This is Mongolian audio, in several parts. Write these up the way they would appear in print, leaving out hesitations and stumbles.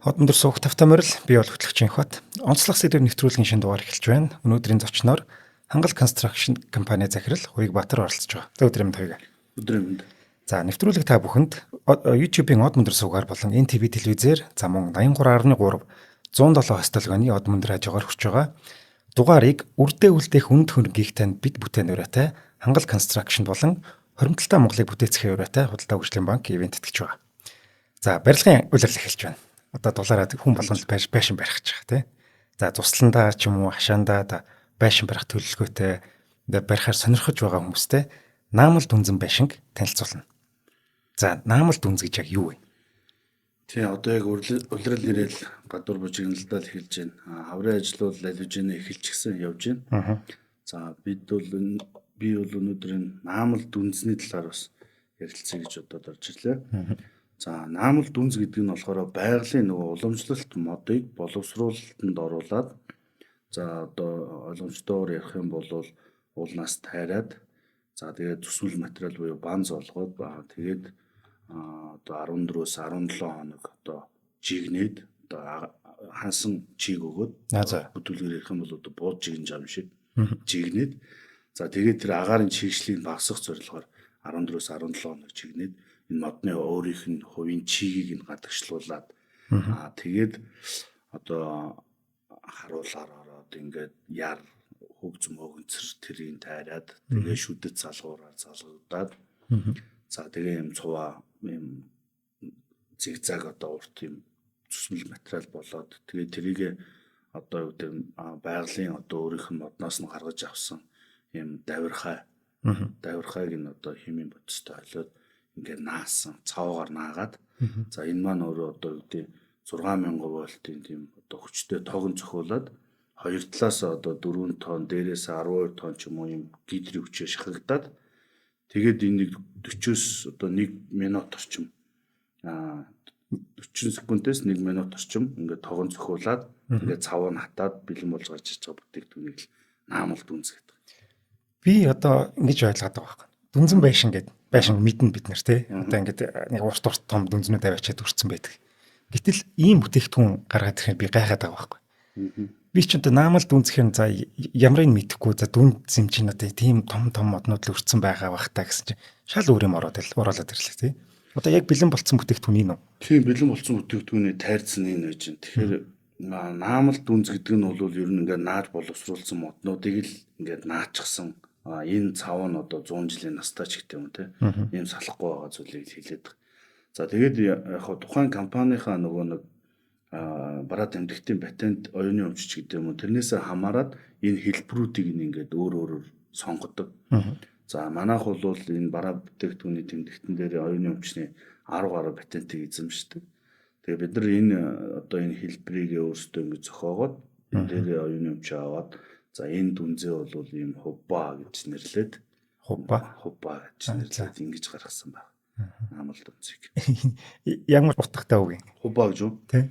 Өндөр суух тавтамарл би бол хөтлөгчийн хот. Онцлог сэдвээр нэвтрүүлгийн шинэ дугаар эхэлж байна. Өнөөдрийн зочноор Хангал Construction компани захирал Хуйг Баатар оролцож байгаа. За өдөр минь хоёроо. Өдөр минь. За нэвтрүүлэг та бүхэнд YouTube-ийн Од Мөндөр суугаар болон NTV телевизээр за мөн 83.3 107 хостолгооны Од Мөндөр хажуугаар хүрч байгаа. Дугаарыг үрдээ үлдээх үнд хөрөнгийг танд бид бүтээнүүрээтэй Хангал Construction болон Хоримтлалтай Монголыг бүтээцэхийн өрөөтэй Худалдаа хөгжлийн банк ивент тэтгэж байгаа. За барилгын улирал эхэлж байна. Одоо дулаараа хүн болгонд байшин барих гэж байгаа тий. За тусландаа ч юм уу хашаандаа да байшин барих төлөвлөгөөтэй барихаар сонирхож байгаа хүмүүстэй наамал дүнзэн байшинг танилцуулна. За наамал дүнз гэж яг юу вэ? Тий одоо яг улирал ирээл гадуур бужигналдаа эхэлж байна. Хаврын ажлууд алижны эхэлчихсэн явж байна. За би бол өнөөдөр наамал дүнзний талаар бас ярилцъя гэж бодоод орж ирлээ. За наамал дүнз гэдэг нь болохоор байгалийн нөгөө уламжлалт модыг боловсруулалтанд оруулаад за одоо ойлгомжтойгоор ярих юм бол уулнаас тайраад за тэгээд төсвөл материал буюу банз олгоод тэгээд одоо 14-өөс 17 хоног одоо жигнээд одоо хансан чиг өгөөд бүтүүлгээр ярих юм бол одоо бууд жигнэж байгаа юм шиг жигнээд за тэгээд тэр агаарын чигшлийг багасгах зорилгоор 14-өөс 17 хоног жигнээд энэ модны өөрийнх нь хувийн чигийг нь гадагшлуулад тэгээд одоо харуулаар ороод ингээд яар хөгжим өгөнцөр тэрийг тайраад тэгээ шүдэд салгуураар залгуудаад за тэгээ юм цуваа юм зигзаг одоо урт юм цусмал материал болоод тэгээ тэрийг одоо юу гэдэг байгалийн одоо өөрийнх нь модноос нь гаргаж авсан юм давирхайг нь одоо химийн бодистой холиод ингээд наасан цавгаар наагаад за энэ маань өөрөө одоо юу гэдэг 6000 вольтын тийм одоо хүчтэй тогон зохиулаад хоёр талаас одоо 4 тонн дээрээс 12 тонн ч юм уу юм гидрийн хүчээр шахагдаад тэгээд энийг 40-с одоо 1 минут орчим 40 секундээс 1 минут орчим ингээд тогон зохиулаад ингээд цаваа хатаад бэлэн болж гарч ирж байгаа бүтээгдэхүүнийг л наамал дүнз гэдэг. Би одоо ингэж ойлгоод байгаа байхгүй. Дүнзэн байшин гэдэг байшин мэднэ бид нар тий. Одоо ингээд нэг урт том дүнзнүүд аваачаад өрцөн байдаг. Гэтэл ийм бүтээгдэхүүн гаргаад ирэхэд би гайхаад байгаа байхгүй. Би ч одоо наамал дүнзэхээр за ямрыг мэдэхгүй за дүнз юм чинь одоо тийм том моднууд л өрцөн байгаа бахтаа гэсэн чинь шал өөр юм оруулаад ирлээ тий. Одоо яг бэлэн болцсон бүтээгдэхүүн энэ үү? Тийм бэлэн болцсон бүтээгдэхүүний тайрцсан энэ байж байна. Тэгэхээр наамал дүнз гэдэг нь бол ер нь ингээд нааж боловсруулсан моднуудыг л ингээд наачсан энэ цав нь одоо 100 жилийн настай ч гэдэг юм те ийм салахгүй байгаа зүйлийг хэлээд байгаа. За тэгээд яг тухайн компанийнхаа нөгөө нэг бараа тэмдэгтийн патент оюуны өмчч гэдэг юм уу тэрнээсээ хамаарат энэ хэлбэрүүдийг ингээд өөр сонгодог. За манайх бол энэ бараа бүтээгдэхүүний тэмдэгтэн дээр оюуны өмчний 10 гаруй патентыг эзэмшдэг. Тэгээд бид нар энэ одоо энэ хэлбэрийг өөрсдөө ингээд зохиогоод энэ дээр оюуны өмч аваад за энэ дүнзээ бол ийм хубба гэж нэрлээд хубба гэж нэрлээд ингэж гаргасан байна. Наамал дүнзийг. Ямар утгатай үг юм? Хубба гэж үү? Тий.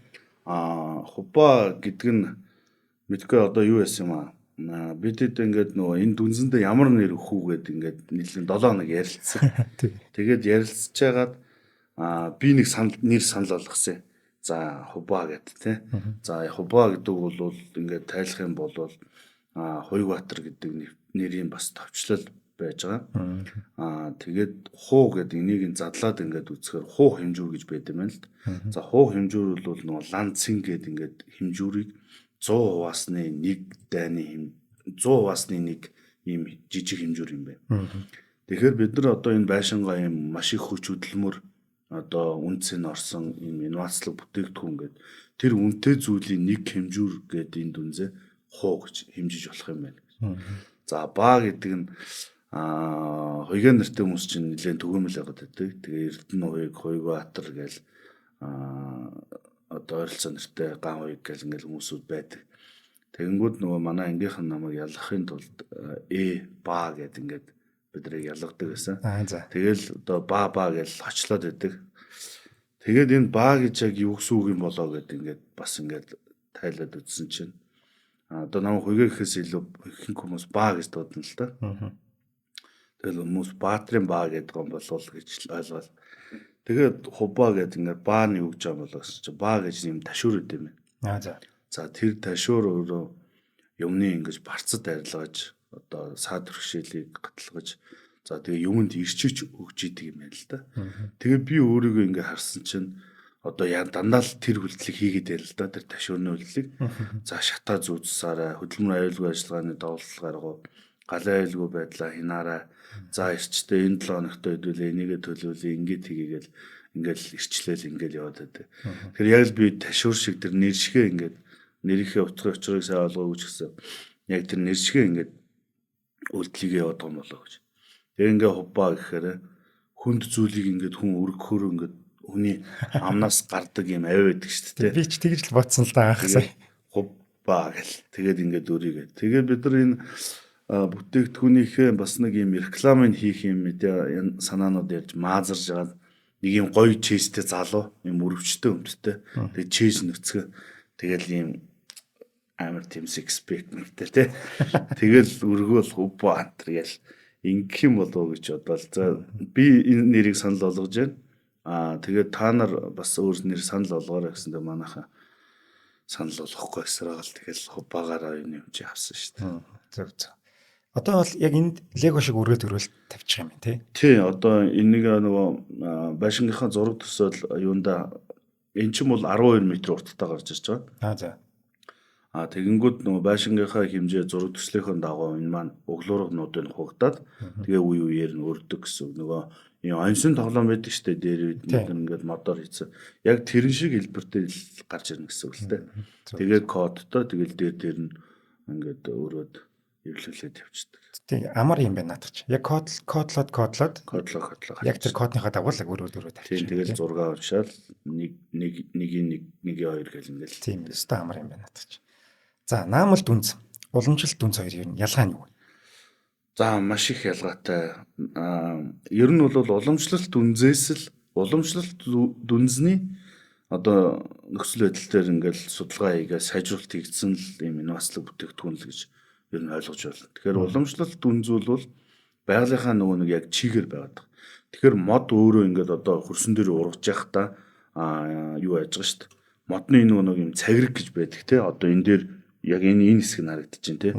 Хубба гэдэг нь мэдгүй одоо юу яасан юм аа. Бидэд ингээд нөгөө энэ дүнзэндээ ямар нэр өгөх үү гэдэг ингээд нийлэн 7 хоног ярилцсан. Тэгээд ярилцж байгаад би нэг нэр санал болгосон. За хубба гэдэг тий. За хубба гэдэг бол ингээд тайлах юм бол Хуйг-Баатар гэдэг нэрийн бас товчлол байж байгаа. Тэгээд хуу гэдэг энийг задлаад ингээд үзэхээр хуу хэмжүүр гэж байд юм байна л. За хуу хэмжүүр бол нөгөө ланцин гэдэг ингээд хэмжүүрийг 100 хуваасны 1 дайны 100 хуваасны 1 ийм жижиг хэмжүүр юм байна. Тэгэхээр бид нар одоо энэ байшингаа ийм маш их хүч хөдөлмөр одоо үнцэн орсон ийм инновацлог бүтээгдэхүүн гэдэг тэр үнэтэй зүйлийн нэг хэмжүүр гэдэг энэ дүнзээ хуу гэж хэмжиж болох юм байна. За баа гэдэг нь хуйгаа нэртэй хүмүүс чинь нэлээд төгөөмөл байгаад байдаг. Тэгээ Эрдэнэ Хуйг-Баатар гээл одоо ойролцоо нэртэй ган хуйг гээл ингээл хүмүүсүүд байдаг. Тэгэнгүүт нөгөө манай ангийнх нь намайг ялгахын тулд баа гэдэг ингээд бидрийг ялгадаг байсан. Тэгэл одоо баа гэж хочлоод байдаг. Тэгээд энэ баа гэж яг юу гэсэн үг юм болоо гэдэг ингээд бас ингээд тайлаад үзсэн чинь одоо намайг хуйгаа гэхээс илүү ихэнх хүмүүс баа гэж дуудана л да. Тэгэл хүмүүс Баатрин баа гэдэг юм болов гэж ойлгоод Тэгээд хубаа гэдэг ингээд бааны үг жаа болгосон чи баа гэж юм ташуур өгд юм. За. За тэр ташуур өөрөө юмны ингэж барцад арилгаж одоо саад бэрхшээлийг гаталгаж за тэгээ юмд ирчиж өгч идэг юм байна л да. Тэгээ би өөрийгөө ингээ харсан чинь одоо яа дандаа л тэр үйлдэлийг хийгээд байл л да тэр ташуурны үйлдэлийг. За шатаа зүүцсаараа хөдөлмөр аюулгүй ажиллагааны давалгалгаараа галын аюулгүй байдлаа хинаараа за эрчтэй энэ 7 хоногт хэдүүлээ энийгээ төлөвлөе ингээд хийгээл ингээл ирчлээл ингээл яваад байдаг. Тэр яг л би ташуур шиг тэр нэршгэ ингээд нэрийнхээ утгыг очрыг сайн ойлгоогүй ч гэсэн яг тэр нэршгэ ингээд үйлдэлийг яваад байгаа юм болоо гэж. Тэгээ ингээ хубаа гэхээр хүнд зүйлийг ингээд хүн өргөхөөр ингээд хүний амнаас гардаг юм авь байдаг шүү дээ. Би ч тэгж л бодсон л да анх сая. Хубаа гэл. Тэгээд ингээд өрийгээ. Тэгээд бид нар энэ бүтээгдэхүүнийхээ бас нэг юм рекламыг хийх юм энэ санаанууд ярьж маазарж байгаа нэг юм гоё чэйстэй залуу юм өрөвчтэй өмдтэй. Тэгээд чэйс нүцгэн тэгэл ийм амар тийм сикспектэй тий. Тэгэл өргөөл хубаа антер гэл ингэх юм болов гэж бодлоо. За би энэ нэрийг санал болгож байна. Тэгээд та нар бас өөр нэр санал болгоорой гэсэндээ манайхаа санал болгохгүй эсрэг л тэгэл хубаагаараа энэ юм чи авсан шүү дээ. Зөв. Одоо бол яг энд лего шиг өргөд өрөөл тавьчих юм тий. Тий, одоо энийг нөгөө байшингийнхаа зураг төсөөл юунда эн чинь бол 12 м урттай гарч ирж байгаа. За. Тэгэнгүүт нөгөө байшингийнхаа хэмжээ зураг төслийнхөө дагуу энэ маань углуургнуудыг хугадаад тэгээ үе үеэр нь өрдөг гэсэн. Нөгөө юм онсын тоглоом байдаг штэ дээр бид ингээд модоор хийсэн. Яг тэрэн шиг хэлбэртэй л гарч ирнэ гэсэн үг л дээ. Тэгээ кодтой тэгэл дээр нь ингээд өрөөд эвлүүлээд явчихдаг. Тийм амар юм байна наадах чи. Яг кодлоод. Яг тэр кодныхаа дагуу л өрөөд тавьчих. Тийм тэгэл зураг авчаал нэг 2 гэл ингээл. Тийм өстой амар юм байна наадах чи. За наамал дүнз, уламжлалт дүнз хоёр юу ялгаа нь юу вэ? За маш их ялгаатай. Ер нь бол уламжлалт дүнзээс л уламжлалт дүнзний одоо нөхцөл байдал дээр ингээл судалгаа хийгээ сайжруулалт хийгдсэн л юм инновацлог бүтээгдэхүүн л гэж ер нь ойлгож байна. Тэгэхээр уламжлалт дүнзүүл бол байгалийнхаа нөгөө нэг яг чигээр байгаад. Тэгэхээр мод өөрөө ингээд одоо хөрсөн дээр ургаж явахдаа юу яаж байгаа шүү дээ. Модны нөгөө нэг юм цагирэг гэж байдаг те. Одоо энэ дээр яг энэ хэсэг нь харагдаж байна те.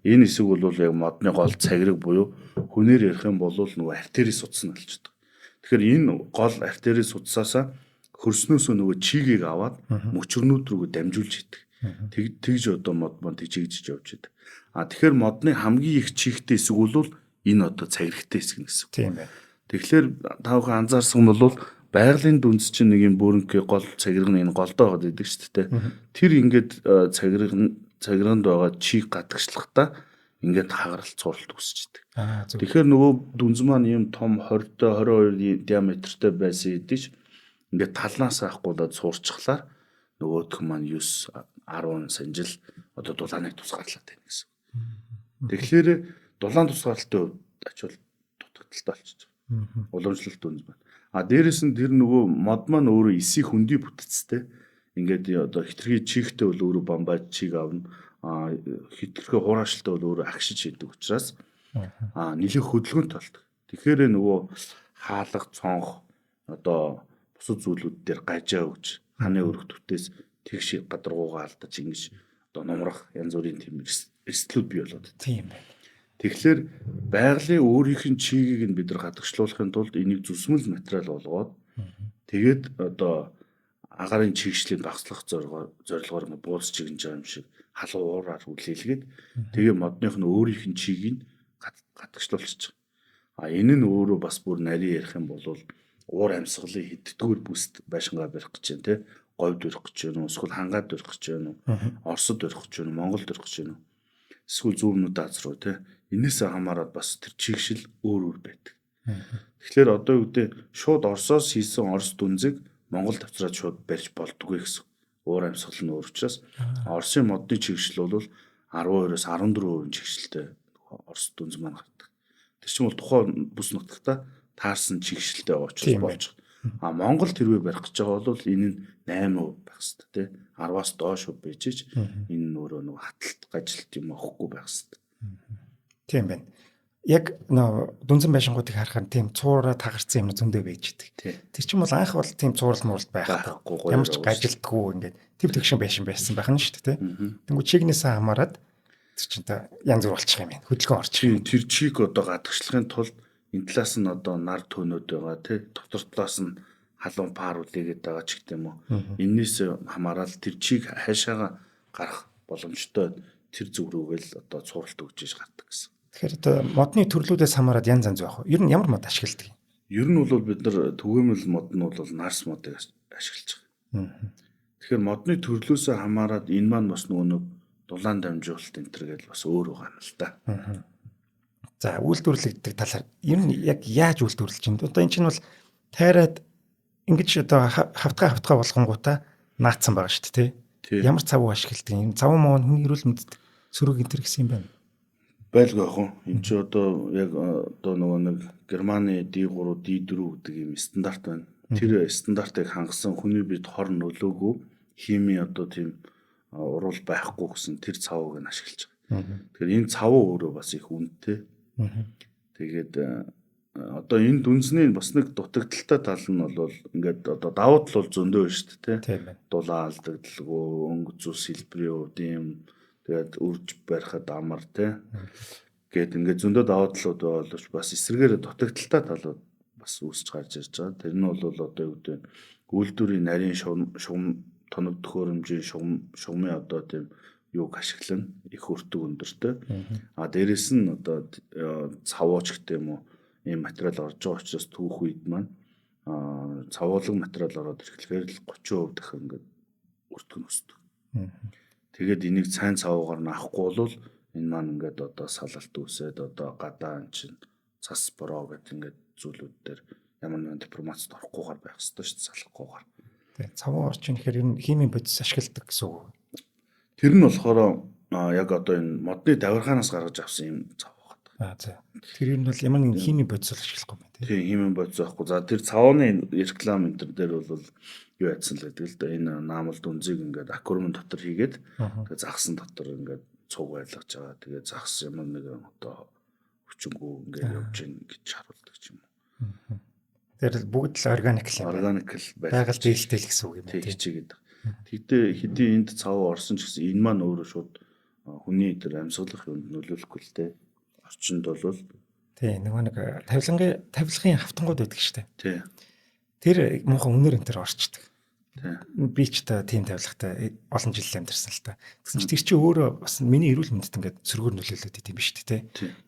Энэ хэсэг бол яг модны гол цагирэг буюу хүнээр ярих юм бол нөгөө артерис судас нь болчихдог. Тэгэхээр энэ гол артерис судасаасаа хөрснөөсөө нөгөө чигийг аваад мөчрнүүд рүү дамжуулж идэг. Тэгж одоо мод тэгжиж явж идэг. Тэгэхээр модны хамгийн их чихтэй хэсэг бол энэ одоо цагирэгтэй хэсэг гэсэн. Тийм байна. Тэгэхээр та бүхэн анзаарсан бол байгалийн дүнз чинь нэг юм бүрэнхий гол цагирэг нь энэ голдоо байгаад идэг шүү дээ. Тэр ингээд цагирганд байгаа чиг гадагшлахтаа ингээд хагаралт цууралт үүсчихдээ. Тэгэхээр нөгөө дүнз маань юм том 20-22 диаметртэй байсан хэдиж ингээд талнаас авахгүйдаад суурчглаар нөгөөх маань 9-10 санжил одоо дулааныг тусгаарлаад байна гэсэн. Тэгэхээр дулаан тусгаарлалтын хувьд ачаал дутагдaltaй болчихж байгаа. Уламжлалт дүнз байна. Дээрээс нь тэр нөгөө мод маань өөрөө эсийн хөндөй бүтцтэй. Ингээд одоо хитрхи чихтэй бол өөрөө бамбай чиг авна. Хитрхи хураашилтай бол өөрөө агшиж хийдэг учраас нэлээд хөдөлгөөнт болдог. Тэгэхээр нөгөө хаалга цонх одоо бусад зүйлүүд дээр гажаа өгч ханы өрх төвтөөс тэгш гадаргуугаа алдаж ингэж одоо номрох янз бүрийн тийм эрсдлүүд бий болоод. Тийм байна. Тэгэхээр байгалийн өөрийнх нь чигийг нь бид нар хадагчлуулахын тулд энийг зүсмэл материал болгоод тэгээд одоо агаарын чигшлийн багслах зорилгоор буулж чигнэж байгаа юм шиг халуун уураар үлээлгээд тэгээ модных нь өөрийнх нь чигийг хадагчлуулчих. Энэ нь өөрөө бас бүр нарийн ярих юм бол уур амьсгалын хэддгээр бүст байшингаа барих гэж байна те. Говьд барих гэж байна уу? Эсвэл хангаад барих гэж байна уу? Оросд барих гэж байна уу? Монголд барих гэж байна уу? Эсвэл зүүнүүд Аз руу те. Энээсээ хамаарат бас тэр чигшил өөр байдаг. Тэгэхээр одоо юу гэдэг шууд Оросоос хийсэн Орос дүнзийг Монголд авчираад шууд барьж болдгоо гэсэн. Уур амьсгал нь өөр учраас Оросын модны чигшил бол 12-оос 14% чигшилтэй Орос дүнз маань гардаг. Тэр чинь бол тухайн бүс нутагта таарсан чигшилтэй байгаа учраас болж байгаа. Монгол тэрвээ барих гэж байгаа бол энэ нь 8% байх хэрэгтэй тий. 10-аас доош бийжиж энэ өөрөө нэг хаталт ажилт юм авахгүй байх хэрэгтэй. Тийм байна. яг нөө дүнзэн байшингуудыг харахаар тийм цуураа тагарсан юм зөндөө байж идэг. Тэр чинь бол анх бол тийм цуурал муурал байхгүй. Ямар ч гажилтгүй ингээд тэв тэгшин байшин байсан байх нь шүү дээ. Тэнгүү чигнээсээ хамаарад тэр чинь та янз бүр болчих юм байна. Хөдөлгөөн орчих. Тэр чиг одоо гадагшлахын тулд энэ талаас нь одоо нар төнөөд байгаа тий. Дотор талаас нь халуун пар үлээгээд байгаа ч гэдэм үү. Эннээс хамаарал тэр чиг хайшаага гарах боломжтой тэр зүг рүүгээл одоо цууралт өгч гардаг гэсэн. Тэгэхээр одоо модны төрлүүдээс хамаарад янз янз байх. Ер нь ямар мод ашигладаг? Ер нь бол бид нар түгээмэл мод нь бол нарс модыг ашиглаж байгаа. Тэгэхээр модны төрлөөсөө хамаарад энэ маань бас нөгөө дулаан дамжуулалт энэ төр гэж бас өөр байгаа юм л да. За үйлдвэрлэгддэг талаар ер нь яг яаж үйлдвэрлэж чинь одоо эн чинь бол тайраад ингэж одоо хавтгаа болгонгуудаа наацсан байгаа шүү дээ тий. Ямар цавуу ашигладаг юм? Цавуу муу хүний эрүүл мэндэд сөрөг энэ төр гэсэн юм байна. Байлгүй яг уу. Энд чи одоо яг одоо нөгөө нэг Германы D3, D4 гэдэг юм стандарт байна. Тэр стандартыг хангасан хүний бид хор нөлөөгүй хими одоо тийм урал байхгүй гэсэн тэр цавууг нь ашиглаж байгаа. Тэгэхээр энэ цавуу өөрөө бас их үнэтэй. Тэгээд одоо энэ дүнсний бас нэг дутагдaltaй тал нь бол ингээд одоо давуу тал бол зөндөө байна шүү дээ тий. Дулаан алдагдaltaгүй, өнгө зүс хэлбэрийн хувьд юм тэгээд үрж барихад амар тий. Гэт ингээд зөндөө давуу талууд боловч бас эсрэгээр дутагдaltaй талууд бас үүсч гарч ирж байгаа. Тэр нь бол одоо юу гэдэг үйлдвэрийн нарийн шугам тоног төхөөрөмжийн шугамын одоо тийм юуг ашиглана их өртөг өндөртэй. Дээрэс нь одоо цавууч гэдэг юм уу ийм материал орж байгаа учраас түүх үед маань цавуулаг материал ороод ирэхлээр л 30% дахин ингээд өртөг нь өсдөг. Тэгээд энийг сайн цавуугаар нь авахгүй бол энэ маань ингээд одоо салалт үүсээд одоо гадаа чинь цас бороо гэдэг ингээд зүйлүүд дээр ямар нэгэн деформацид орохгүйгээр байх хэрэгтэй шүү дээ салахгүйгээр. Тэгээд цавуу орж ирэхээр ер нь химийн бодис ашигладаг гэсэн үг. Тэр нь болохоор яг одоо энэ модны давирхаанаас гаргаж авсан юм цавуу байна. За. Тэр ер нь бол ямар нэгэн химийн бодис ашиглахгүй юм байна тийм химийн бодис байхгүй. За тэр цавууны реклам энэ төр дээр бол юу ядсан л гэдэг л да энэ наамал дүнзийг ингээд аквариум дотор хийгээд тэгээд загсан дотор ингээд цуг байлгаж байгаа. Тэгээд загс ямар нэгэн одоо хүчингүү ингээд явж гин гэж харуулдаг юм. Тэр бүгд л органик юм. Органик байгаль дээлтэй л гэсэн үг юм тийм хичээгээд. Тэгтээ хэдий энд цавуу орсон ч гэсэн энэ маань өөрөө шууд хүний тэр амьсгалах юмд нөлөөлөхгүй л дээ. Орчинд бол тий нөгөө нэг тавилгын хавтангууд байдаг шүү дээ. Тий. Тэр муухан үнээр энэ төр орчдөг. Тий. Би ч та тийм тавилгатай олон жил амьдарсан л та. Гэсэн чинь тэр чинь өөрөө бас миний эрүүл мэндэд ингээд сөргөөр нөлөөлөд идэв биш үү тий.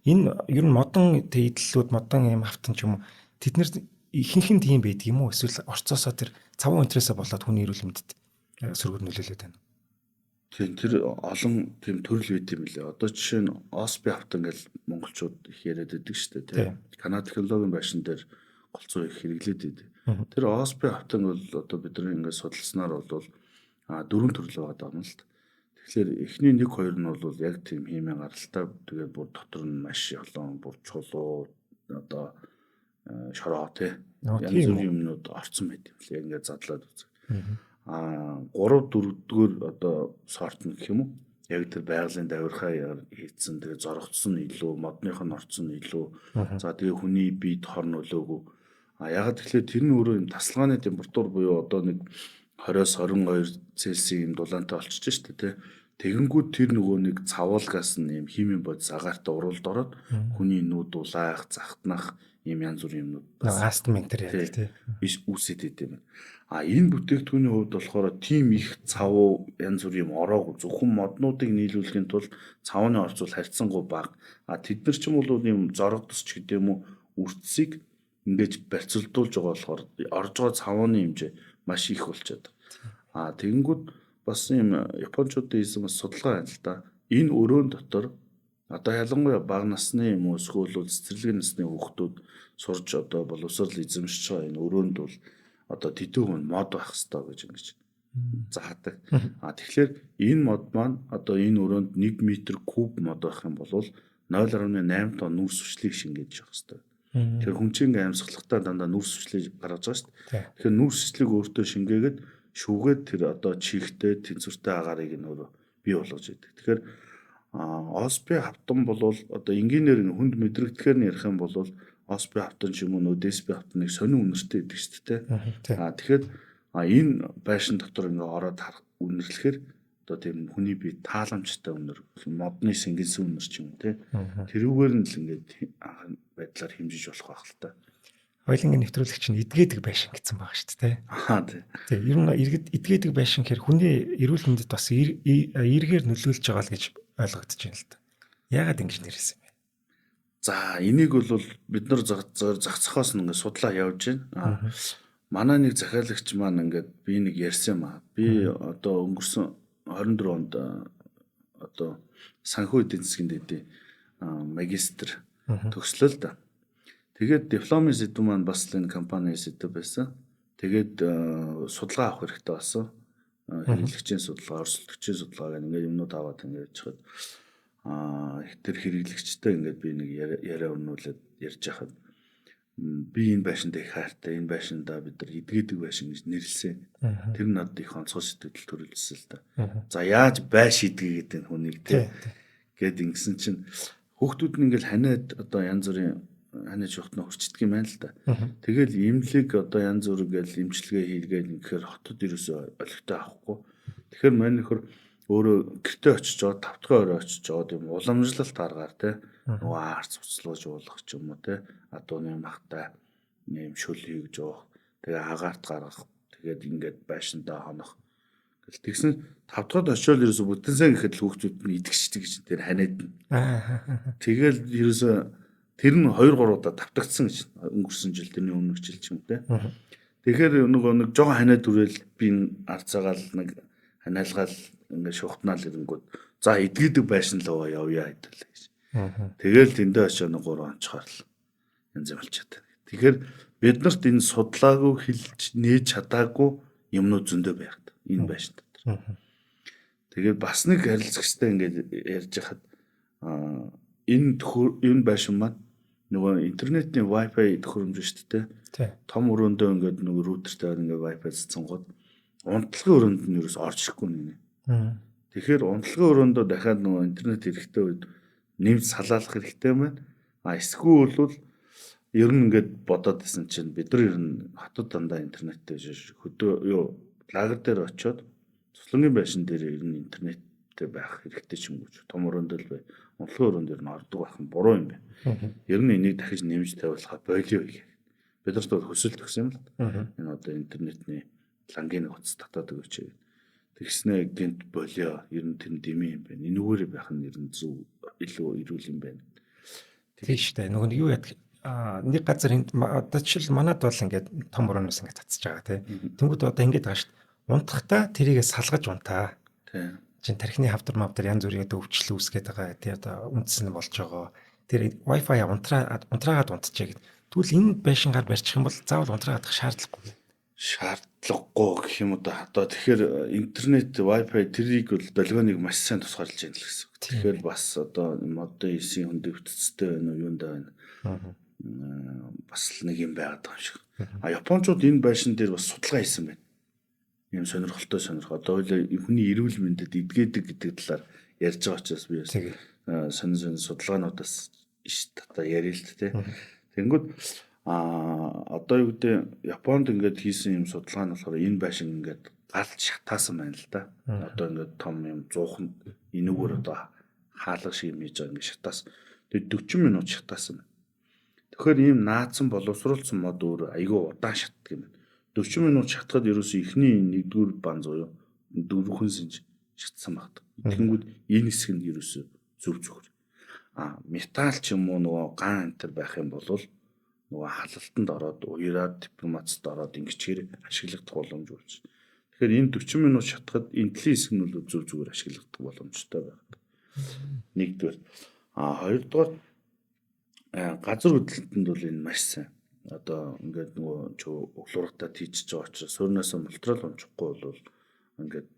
Энэ ер нь модон идэллүүд модон юм хавтан ч юм уу тэднэр ихэнх нь тийм байдаг юм уу эсвэл орцоосоо тэр цавуу интересээ болоод хүний эрүүл мэндэд сөргөөр нөлөөлөд байна. Тийм тэр олон тийм төрөл байт юм лээ. Одоо жишээ нь оспи хавтан гэж монголчууд их яриад байдаг шүү дээ. Канада технологийн байшин дээр голцоо их хэрэглээд байдаг. Тэр оспи хавтан бол одоо бидний ингээд судалснаар бол дөрвөн төрөл байгаа юм л та. Тэгэхээр эхний 1-2 нь бол яг тийм химийн гаралтай. Тэгээд бүр дотор нь маш олон бүр чулуу одоо шороо тий. Янз бүрийн юмнууд орцсон байт юм лээ. Ингээд задлаад үзэх. 3-4-р одоо сорт нь гэх юм уу? Яг тэр байгалийн давирхаа хийцэн тэгээ зоргоцсон илүү, модных нь орцсон илүү. За тэгээ хүний биед хор нөлөөгүй. Ягаад тэгэхээр тэр нь өөрөө юм тасалгааны температур буюу одоо нэг 20-22 Цельсийн юм дулаантай болчихж штэ тий. Тэгэнгүүт тэр нөгөө нэг цавуулгаас нь юм химийн бодис агаартай уралд ороод хүний нүд улаах, захтнах ийм янз бүрийн юмнууд астм энтер яадаг тий. Биш үүсэт идэв. Энэ бүтээгдэхүүний хувьд болохоор тийм их цавуу янз бүрийн юм ороогүй зөвхөн моднуудыг нийлүүлэхийн тулд цавууны орцол харьцангуй бага. Тэд нар ч юм бол юм зоргодос ч гэдэг юм уу үрцсийг ингэж барьцалдуулж байгаа болохоор орж байгаа цавууны хэмжээ маш их болчиход. Тэгэнгүүт бас юм японочдын хийсэн бас судалгаа байна л да. Энэ өрөөнд дотор одоо ялангуяа бага насны юм уу эсвэл цэцэрлэгийн насны хүүхдүүд сурж одоо боловсрол эзэмшиж байгаа энэ өрөөнд бол одоо тэдүүн мод байх хэрэгтэй гэж ингэж заадаг. Тэгэхээр энэ мод маань одоо энэ өрөөнд 1 м куб мод байх юм бол 0.8 тонн нүрс хүчлийг шингээж явах хэрэгтэй. Тэгэхээр хүн чинь амьсгалахтаа дандаа нүрс хүчлийг гаргаж байгаа шүү дээ. Тэгэхээр нүрс хүчлийг өөртөө шингээгээд шүүгээд тэр одоо чихтэй тэнцвэртэй агаарыг нь өөрөө бий болгож идэг. Тэгэхээр Оспи хавтан бол одоо энгийнээр хүнд мэдрэгдэхээр нь ярих юм бол оспи хавтан ч юм уу дэспи хавтаныг сонин үнэртэй гэдэг шүү дээ. Тэгэхээр энэ байшин дотор ингээ ороод харах үнэрлэхээр одоо тийм хүний бие тааламжтай үнэр модны сэнгэнсэн үнэр ч юм те тэрүүгээр нь л ингээд байдлаар хэмжиж болох байх л та. Хоёлынгийн нэвтрүүлэгч нь эдгээдэг байшин гэсэн байгаа шүү дээ. Тийм. Ер нь эдгээдэг байшин гэхэр хүний эрүүл мэндэд бас эргээр нөлөөлж байгаа л гэж ойлгогдож байна л да. Яагаад ингэж нэрсэн бэ? За энийг бол бид нар зах зохиос нь ингээд судлаа явж байна. Манай нэг захиалагч маань ингээд би нэг ярьсан юм аа. Би одоо өнгөрсөн 24 онд одоо санхүү эдийн засгийн дэдийн магистр төгслөө л да. Тэгээд дипломын сэдв маань бас л энэ компани сэдв байсан. Тэгээд судалгаа авах хэрэгтэй болсон. Хэрэглэгчийн судалгаа, өрсөлдөгчийн судалгаа гэх ингээд юмнууд аваад ингээд яж хад тэр хэрэглэгчтэй ингээд би нэг яриа өрнүүлээд ярьж хахад би энэ байшинд их хайртай, энэ байшиндаа бид нар эдгээдэг байшин гэж нэрлсэн. Тэр нь надад их онцгой сэтгэл төрүүлсэн л да. За яаж байш эдгээгээд энэ хүнийг те гэд ингэсэн чинь хүүхдүүд нь ингээд ханиад одоо янз бүрийн ханаж ухтнаа хурцдаг юм байна л да. Тэгэл имлэг одоо янз бүр гээл имчилгээ хийлгээд ингэхээр хотод ерөөсөө олигтой авахгүй. Тэгэхээр мань нөхөр өөрөө гэртээ очиж жоо 5 дахь орой очиж жоо тийм уламжлалт аргаар те нөгөө арц уцлуулж уулах ч юм уу те адууны махтай нэм шүл хийж уух тэгээ агаарт гаргах тэгээд ингээд байшиндаа хонох гэл тэгсэн 5 дахьд очиод ерөөсө бүтэн сан гэхэд л хүүхдүүд нь идэгчдэг гэж тэр ханиад нь тэгэл ерөөсө тэр нь 2 3 удаа давтагдсан гэж өнгөрсөн жил тэрний өмнөх жил ч юм те тэгэхээр нөгөө нэг жоо ханиад түрэл би арцаагаал нэг ханиалгаал ингээд шухтнаал ирэнгүүт за эдгээдэг байшин л явъя хэдэл гэж. Тэгэл тэндээ очиж 3 онцгоор л янз болчиход байна. Тэгэхээр биднэрт энэ судлаагүй хэлж нээж чадаагүй юмнууд зөндөө байх энэ байшин дотор. Тэгээд бас нэг харилцагчтай ингээд ярьж хахад энэ байшин маань нөгөө интернетийн Wi-Fi төхөөрөмж шүү дээ. Том өрөөндөө ингээд нөгөө рутертэй ингээд Wi-Fi цэцэнгууд унтлагын өрөөнд нь ерөөс орж ирэхгүй нэ. Тэгэхээр унтлагын өрөөндөө дахиад нөгөө интернет хэрэгтэй үед нэмж салаалах хэрэгтэй байна. Эсвэл бол ер нь ингээд бодоод исэн чинь бид нар ер нь хотод дандаа интернеттэй хөдөө юу лагер дээр очиод цуслангийн байшин дээр ер нь интернеттэй байх хэрэгтэй ч юм уу. Том өрөөндөө л бай. Унтлагын өрөөнд ер нь ордог байх нь буруу юм байна. Ер нь энийг дахиж нэмж тавиулахаа болио гэх. Бид нарт бол хөсөл төгсөн юм л. Энэ одоо интернетний лангийн утас татаад өгөөч. Тэгснэ гинт болио ер нь тэр дэмий юм байна. Энүүгээр байх нь ер нь зөв илүү эрүүл юм байна. Тийш үү. Нөгөө юу яадаг нэг газар одоо жишээл манад бол ингээд том өрөөноос ингээд татчих байгаа тий. Тэнгүүд одоо ингээд байгаа шүү дээ. Унтахтаа тэрийгэ салгаж унтаа. Тий. Чин тархины хавдар мавдар янз бүрийн өвчлөл үүсгээд байгаа. Тий одоо үндэс нь болж байгаа. Тэр Wi-Fi унтраагаад унтчихъя гэд. Тэгвэл энэ байшингаар барьчих юм бол заавал унтраагаадах шаардлагагүй. Шаардлагагүй гэх юм уу да. Одоо тэгэхээр интернет Wi-Fi тэрийг бол долгионыг маш сайн тусгаарлаж байна л гэсэн. Тэгэхээр бас одоо модын 9-ийн хөндө өвтцтэй байна уу юундаа байна. Бас л нэг юм байгаад байгаа юм шиг. Японочууд энэ байшин дээр бас судалгаа хийсэн байна. Ийм сонирхолтой Одоо хүний эрүүл мэндэд эдгээдэг гэдэг талаар ярьж байгаа учраас би сонир судалгаануудаас иш тата ярил л тээ. Тэнгүүд одоо юу гэдэг Японд ингээд хийсэн юм судалгаа нь болохоор энэ байшин ингээд галт шатаасан байна л да. Одоо ингээд том юм 100 энүүгээр одоо хаалга шиг юм хийж байгаа ингээд шатаас. Тэгээд 40 минут шатаасан. Тэгэхээр ийм наацсан боловсруулсан мод өөр айгүй удаан шатдаг юм. 40 минут шатахад ерөөсөө ихний 1-р бан зууу 4 сэнж шатсан багт. Тэнгүүд энэ хэсэг нь ерөөсөө зөвхөр. Металл ч юм уу нөгөө ган энэ байх юм бол нөгөө халалтанд ороод уяраад дипломатд ороод ингэчээр ашиглагдах боломж үүсэж. Тэгэхээр энэ 40 минут шатахад энэ талын хэсэг нь бол зөв зүгээр ашиглагдах боломжтой байна. Нэгдүгээр. Хоёрдугаар газар хөдлөлтөнд бол энэ маш сайн. Одоо ингээд нөгөө өглөөртаа тийчж байгаа учраас суурнаас мултрал унчихгүй бол ингээд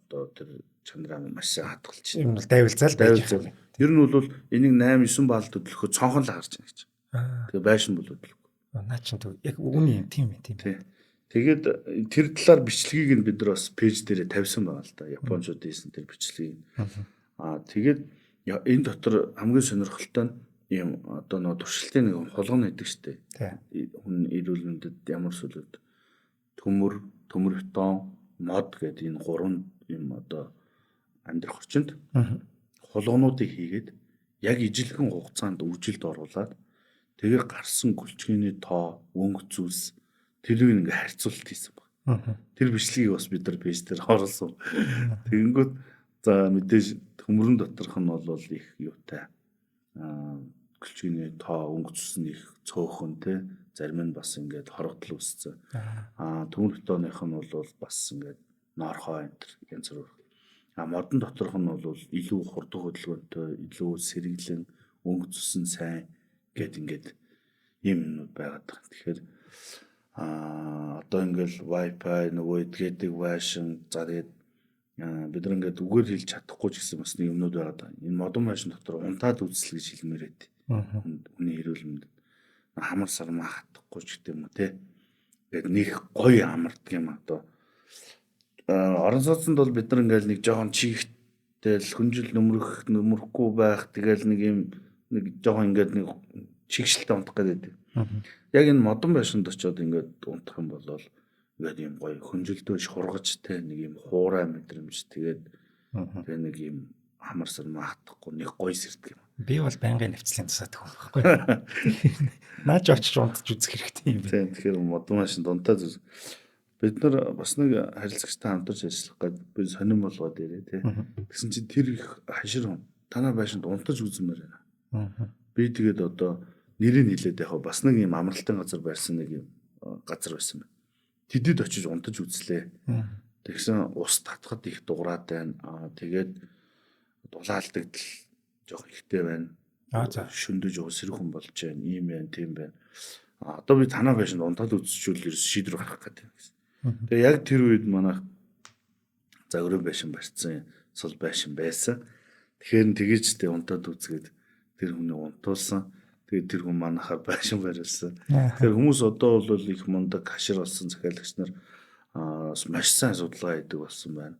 одоо тэр чанараа маш сайн хатгалж байна. Юм бол дайвалзаал байж байгаа. Ер нь бол энийг 8-9 баалд хөдлөхөд цонхон л харж байна гэж. Тэгээ байшин бол хөдлөхгүй. Наа чин төв яг үний юм тийм. Тэгээд тэр талаар бичлэгийг нь бид нар бас пэйж дээр тавьсан байгаа л да. Японочууд хийсэн тэр бичлэгийг. Тэгээд энэ дотор хамгийн сонирхолтой нь ийм одоо нөгөө туршилтын нэг хулгана гэдэг штеп. Хүн эрүүл мэндэд ямар сүлээд төмөр бетон, мод гэдэг энэ гурван юм одоо амьдрах орчинд хулгануудыг хийгээд яг ижилхэн хугацаанд үржилд оруулаад тэгээ гарсан гөлчгөөний тоо, өнгө зүйлс тэрийг ингээ харьцуулт хийсэн баг. Тэр бичлэгийг бас бид нар пэйж дээр оруулсан. Тэгэнгүүт за мэдээж төмөрөн доторх нь бол их юутай гөлчгөөний тоо, өнгө зүйлс нь их цөөхөн те зарим нь бас ингээд хорогдол үүссэн. Төмөр бетоных нь бол бас ингээд ноорхоо энэ янз бүр. Модон доторх нь бол илүү хурдан хөдөлгөөнтэй, илүү сэргэлэн, өнгө зүсэн сайн гэд ингээд юм юмнууд байгаад байгаа. Тэгэхээр одоо ингээл Wi-Fi нөгөө эдгээдэг вайшин за тэгээд бид нар ингээд үгээр хэлж чадахгүй ч гэсэн бас нэг юмнууд байгаад байгаа. Энэ модон машин дотор унтаад үзэл гэж хэлмээр байд. Хүний эрүүл мэндэд хамар сармаа хатахгүй ч гэдэг юм уу те. Тэгээд нэг гоё амардаг юм одоо. Орон сууцнд бол бид нар ингээл нэг жоохон чигтэл хүнжил нөмрөхгүй байх тэгэл нэг юм нэг жоохон ингээд нэг чигшэлтэй унтах гэдэг. Яг энэ модон байшинд очиод ингээд унтах юм бол ингээд юм гоё хүнжилдөөш хургаж те нэг юм хуурай мэдрэмж тэгээд тэгээ нэг юм хамар сармаа хатахгүй нэг гоё сэрдэг юм. Би бол байнгын нэвцлийн тусаад байхгүй. Наач очиж унтаж үзэх хэрэгтэй юм байна. Тэгэхээр модон байшинд унтаад бид нар бас нэг харилцагчтай хамтарч ажиллах гэдэг би сонирн болгоод ирээ тий. Тэгсэн чинь тэр их хашир хүн танаа байшинд унтаж үзмээр байна. Би тэгээд одоо нэрийг хэлээд яг бас нэг юм амралтын газар барьсан нэг юм газар байсан байна. Тэдэд очиж унтаж үзлээ. Тэгсэн ус татхад их дуграад байна. Тэгээд дулаалдаг жоох ихтэй байна. За шүндэж өсрөхөн болж байна. Ийм байна, тийм байна. Одоо би танаа байшинд унтаад үзчихвэл ерөөс шийдвэр гаргах гэдэг юм. Тэгээ яг тэр үед манайх загварын байшин барьсан, сул байшин байсан. Тэгэхээр тэгэж тэ унтаад үзгээд тэр хүнийг унтуулсан. Тэгээд тэр хүн манайхаар байшин барьсан. Тэгэхээр хүмүүс одоо бол их мундаг хашир болсон захиалагч нар маш сайн судалгаа хийдэг болсон байна.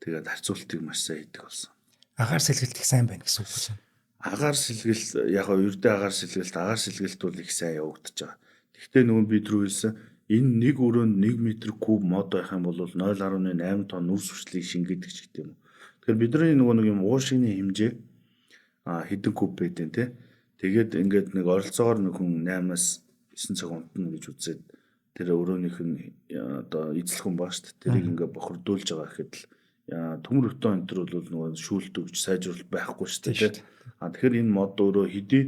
Тэгээд харьцуултыг маш сайн хийдэг болсон. Агаар сэлгэлт их сайн байна гэсэн үг байна. Агаар сэлгэлт яг ердөө агаар сэлгэлт бол их сайн явагдаж байгаа. Гэхдээ нөгөө бид рүү хэлсэн энэ нэг өрөөнд 1 м куб мод байх юм бол 0.8 тонн нүрс хүчлийг шингээдэг ч гэдэг юм. Тэгэхээр бидний нөгөө нэг юм уушигны хэмжээ хэдэн куб байдэн те. Тэгээд ингээд нэг оролцоогоор нэг хүн 8-аас 9 цаг унтна гэж үзээд тэр өрөөнийх нь одоо эзлэх хүн баа шүү дээ. Тэрийг ингээд бохирдуулж байгаа гэхэд л төмөр бетон энэ төр бол нөгөө шүүлтөгч сайжруулалт байхгүй шүү дээ. Тэгэхээр энэ мод өөрөө хэдий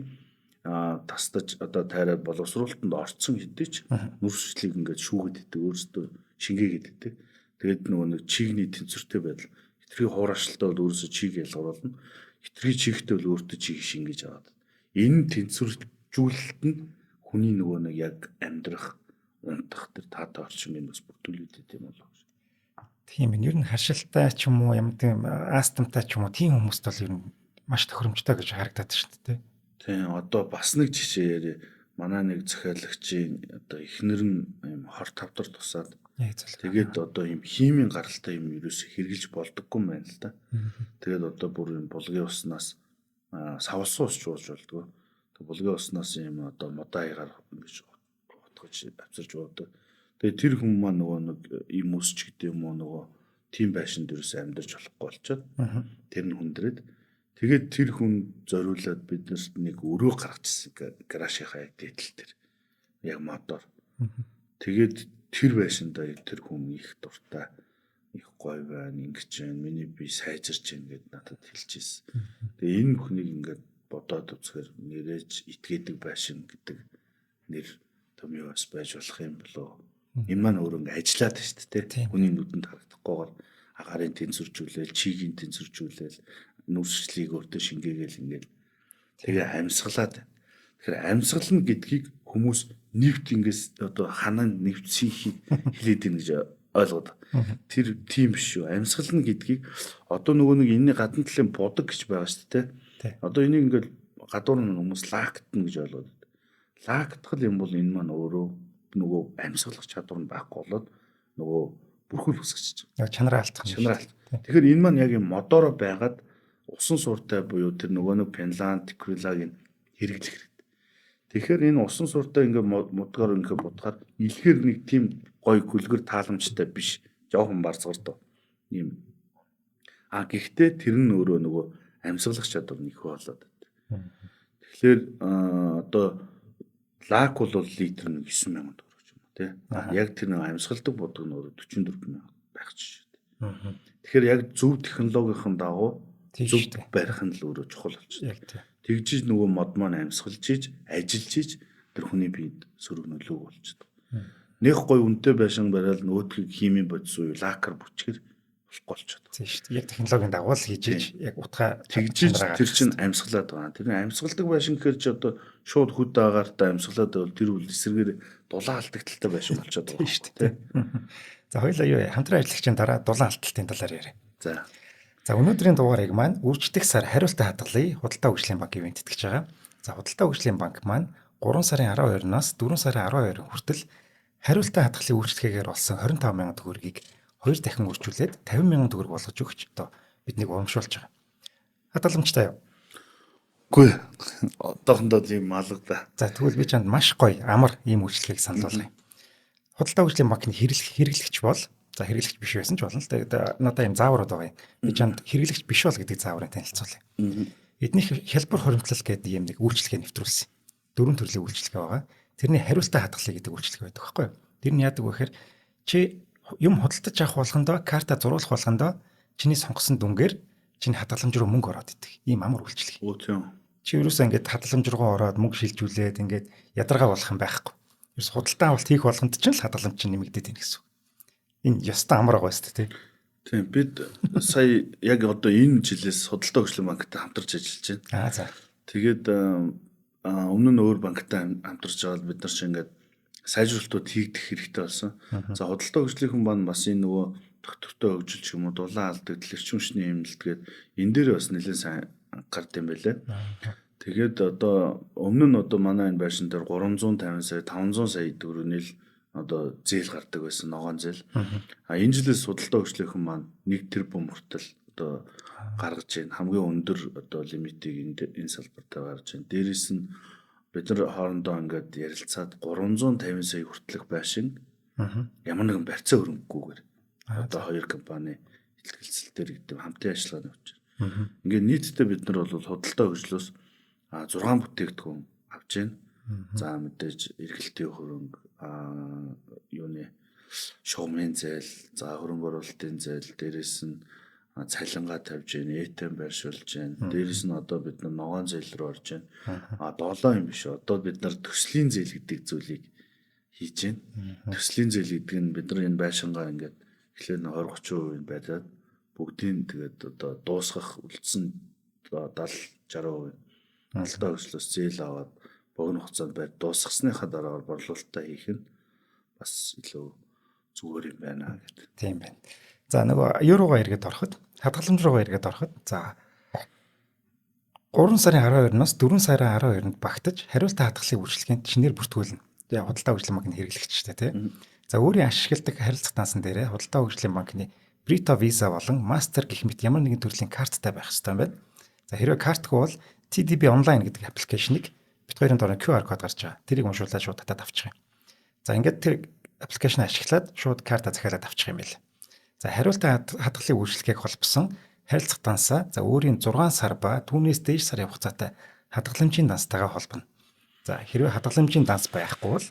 тастаж одоо тайраа боловсруулалтанд орцсон хэдий ч нүрсчлийг ингээд шүүгээд идэг өөрөөсөө шингээгээд идэг. Тэгээд нөгөө нэг чигний тэнцвэртэй байдал хитрхи хуурашилтаа бол өөрөөсөө чиг ялгаруулна. Хитрхи чигтэй бол өөртөө чиг шингээж аваад. Энэ тэнцвэржүүлэлт нь хүний нөгөө нэг яг амьдрах, унтах тэр таатай орчмыг бас бүрдүүлээд юм болов. Тийм ээ. Ер нь харшилтай ч юм уу, ямар тийм астмтай ч юм уу, тийм хүмүүст бол ер нь маш тохиромжтой гэж харагдаад шүү дээ. Тийм. Одоо бас нэг жишээ яриа. Манай нэг захиалагчийн одоо эхнэр нь юм хор тавдар тусаад тэгээд одоо юм химийн гаралтай юм ерөөс хэрглэж болдоггүй юм байна л да. Тэгээд одоо бүр юм булгийн уснаас савлсан ус жууж болдгоо. Тэгээд булгийн уснаас юм одоо модаагаар ингэж утгаж авчирж уудаг. Тэгээд тэр хүн маань нөгөө нэг юм өсч гэдэг юм уу нөгөө тийм байшинд ерөөс амьдарч болохгүй болчиход тэр нь хүндрээд тэгээд тэр хүн зориулаад биднэрт нэг өрөө гаргачихсан гаражийнхаа дээдэл дээр яг модоор. Тэгээд тэр байшиндаа тэр хүн их дуртай их гоё байна ингэж байна миний би сайжирч байна гэд надад хэлчихсэн. Тэгээ энэ хүнийг ингээд бодоод үзэхээр нэрэж итгээдэг байшин гэдэг нэр томьёос байж болох юм болоо. Энэ маань өөрөө ингээд ажиллаад байна шүү дээ. Хүний нүдэнд харагдахгүйгээр агарын тэнцвэржүүлэл, чигийн тэнцвэржүүлэл, нүрслийг өөртөө шингээгээл ингээд тэгээ амьсгалаад. Тэгэхээр амьсгал нь гэдгийг хүмүүс нэвт ингээс одоо ханаа нэвтсийхийг хэлээд ийн гэж ойлгоод. Тэр тийм биш шүү. Амьсгал нь гэдгийг одоо нөгөө нэг энэний гадна талын будаг гэж байгаа шүү дээ. Одоо энийг ингээд гадуур нь хүмүүс лактна гэж ойлгоод. Лактгал юм бол энэ маань өөрөө нөгөө амьсгалах чадвар нь байхгүй болоод нөгөө бүрхүүл хүсгэж чанараа алдах. Тэгэхээр энэ маань яг юм модоро байгаад усан сууртай буюу тэр нөгөө нэг пенлан теквилагийг хэрэглэх хэрэгтэй. Тэгэхээр энэ усан сууртай ингээд модгаар ингээд бодохоор илгээр нэг тийм гой гүлгэр тааламжтай биш. Жохон барцгартаа. Ийм. Гэхдээ тэр нь өөрөө нөгөө амьсгалах чадвар нөхөө болоод байна. Тэгэхээр одоо лак бол литр нь 9,000 төгрөг ч юм уу тий. Яг тэр нэг амьсгалдаг бодог нь өөрөө 44,000 байх жишээ. Тэгэхээр яг зөв технологийн дагуу зөв барих нь л өөрөө чухал болчихсон. Тэгжиж нөгөө мод маань амьсгалж иж, ажиллаж иж тэр хүний биед сөрөг нөлөөг болчихдог. Нэг гой үнэтэй байшин барайл нөгөөдгийг химийн бодис уу лакер бүчгэр болохгүй болчиход. Тийм шүү дээ. Яг технологийн дагуу л хийж иж яг утгаа тэгжиж тэр чинь амьсгалаад байгаа. Тэр амьсгалдаг байшин гэхэр чи одоо шууд хөд агаартай амьсгалаад байвал тэр үл эсрэгээр дулаан алдагдaltaй байшин болчиход байгаа шүү дээ. За хоёулаа юу хамтран ажиллагчийн дараа дулаан алдталтын талаар яриа. За өнөөдрийн дугаарыг маань үржигдэх сар хариултаа хадгалъя худалдаа хөгжлийн банк ивент тэтгэж байгаа. За худалдаа хөгжлийн банк маань 3 сарын 12-наас 4 сарын 12 хүртэл хариултаа хадгалъя үйлчлэгээр болсон 25,000 төгрөгийг 2 дахин үржүүлээд 50,000 төгрөг болгож өгч одоо биднийг урамшуулж байгаа. Хадгаламжтай юу? Үгүй. Одоохондоо тийм алга да. За тэгвэл би чанд маш гоё амар ийм үйлчлэгийг санал болгоё. Худалдаа хөгжлийн банкны хэрэглэгч бол за хэрэглэгч биш байсан ч болно л да. Надаа ийм зааврууд байгаа юм. Би чанд хэрэглэгч биш бол гэдэг зааврыг танилцуулъя. Эднийх хялбар хуримтлал гэдэг ийм нэг үйлчлэгээ нэвтрүүлсэн. 4 төрлийн үйлчлэгээ байгаа. Тэрний хариултаа хадгалъя гэдэг үйлчлэгээ байдаг байхгүй юу? Тэр нь яадаг вэ гэхээр чи юм худалдаж авах болгондоо карта зурулах болгондоо чиний сонгосон дүнгээр чиний хадгаламж руу мөнгө ороод идэг. Ийм амар үйлчлэг. Чи ерөөсөө ингээд хадгаламж руу ороод мөнгө шилжүүлээд ингээд ядаргаа болох юм байхгүй. Ерөөс худалдаа авалт хийх болгонд чинь л хадгаламж чинь нэмэгдээд байна гэсэн үг. Энэ ёстой амар байгаа шүү дээ. Тийм бид сая яг одоо энэ жилээс худалдаа хөгжлийн банктай хамтарч ажиллаж байна. За. Тэгээд өмнө нь өөр банктай хамтарч байгаа бид нар чинь ингээд сайжруулалтууд хийгдэх хэрэгтэй болсон. За худалдаа хөгжлийн банк бас энэ нөгөө доктортой хөгжилч юм уу дулаан алдагдал эрчим хүчний эмнэлтгээд энэ дээр бас нэлээд сайн гард юм байлаа. Тэгээд одоо өмнө нь одоо манай энэ байшин дээр 350 сая 500 сая төгрөгийн л одоо зээл гардаг байсан ногоон зээл. Энэ жилээс худалдаа хөгжлийн маань 1 тэрбум хүртэл одоо гаргаж байна. Хамгийн өндөр одоо лимитийг энэ салбарт гаргаж байна. Дээрээс нь бид нар хоорондоо ингээд ярилцаад 350 сая хүртэлх байшин ямар нэгэн барьцаа хөрөнгөгүйгээр одоо хоёр компани илэрхийлэлтээр гэдэг хамтын ажиллагааны явж байна. Ингээд нийтдээ бид нар бол худалдаа хөгжлөөс 6 бүтээгдэхүүн авч байна. За мэдээж эргэлтийн хөрөнгө юуны шугамын зээл, за хөрөнгө оруулалтын зээл, дээрээс нь цалингаа тавьж байна, ATM байршуулж байна. Дээрээс нь одоо бид нар ногоон зээл рүү орж байна. Долоо юм биш. Одоо бид нар төслийн зээл гэдэг зүйлийг хийж байна. Төслийн зээл гэдэг нь бид нар энэ байшингаа ингээд эхлээд 20-30% бариад бүгдийг тэгээд одоо дуусгах үлдсэн 70-60% худалдаа хөгжлөөс зээл аваад богино хугацаанд барь дуусгасныхаа дараа борлуулалтаа хийх нь бас илүү зүгээр юм байна гэдэг. Тийм байна. За нөгөө еврогоо эргээд ороход, хадгаламж руугаа эргээд ороход, за 3 сарын 12-наас 4 сарын 12-нд багтаж хариултаа хадгалахын үйлчлэгэнд шинээр бүртгүүлнэ. Тэгээ худалдаа хөгжлийн банкны хэрэглэгчтэй тийм. За өөрийн ашигладаг харилцах дансан дээрээ худалдаа хөгжлийн банкны Brito Visa болон Master гэх мэт ямар нэгэн төрлийн карттай байх хэрэгтэй юм байна. За хэрвээ картгүй бол TDB Online гэдэг аппликейшнийг бит хоёрын доор QR код гарч байгаа. Тэрийг уншуулаад шууд татаад авчих юм. За ингээд тэр аппликейшн ашиглаад шууд карта захиалаад авчих юм байл. За хариултаа хадгалахын үйлчлэгийг холбосон харилцах дансаа за өөрийн 6 сар ба түүнээс дээш сарын хугацаатай хадгаламжийн дансатайгаа холбоно. За хэрвээ хадгаламжийн данс байхгүй бол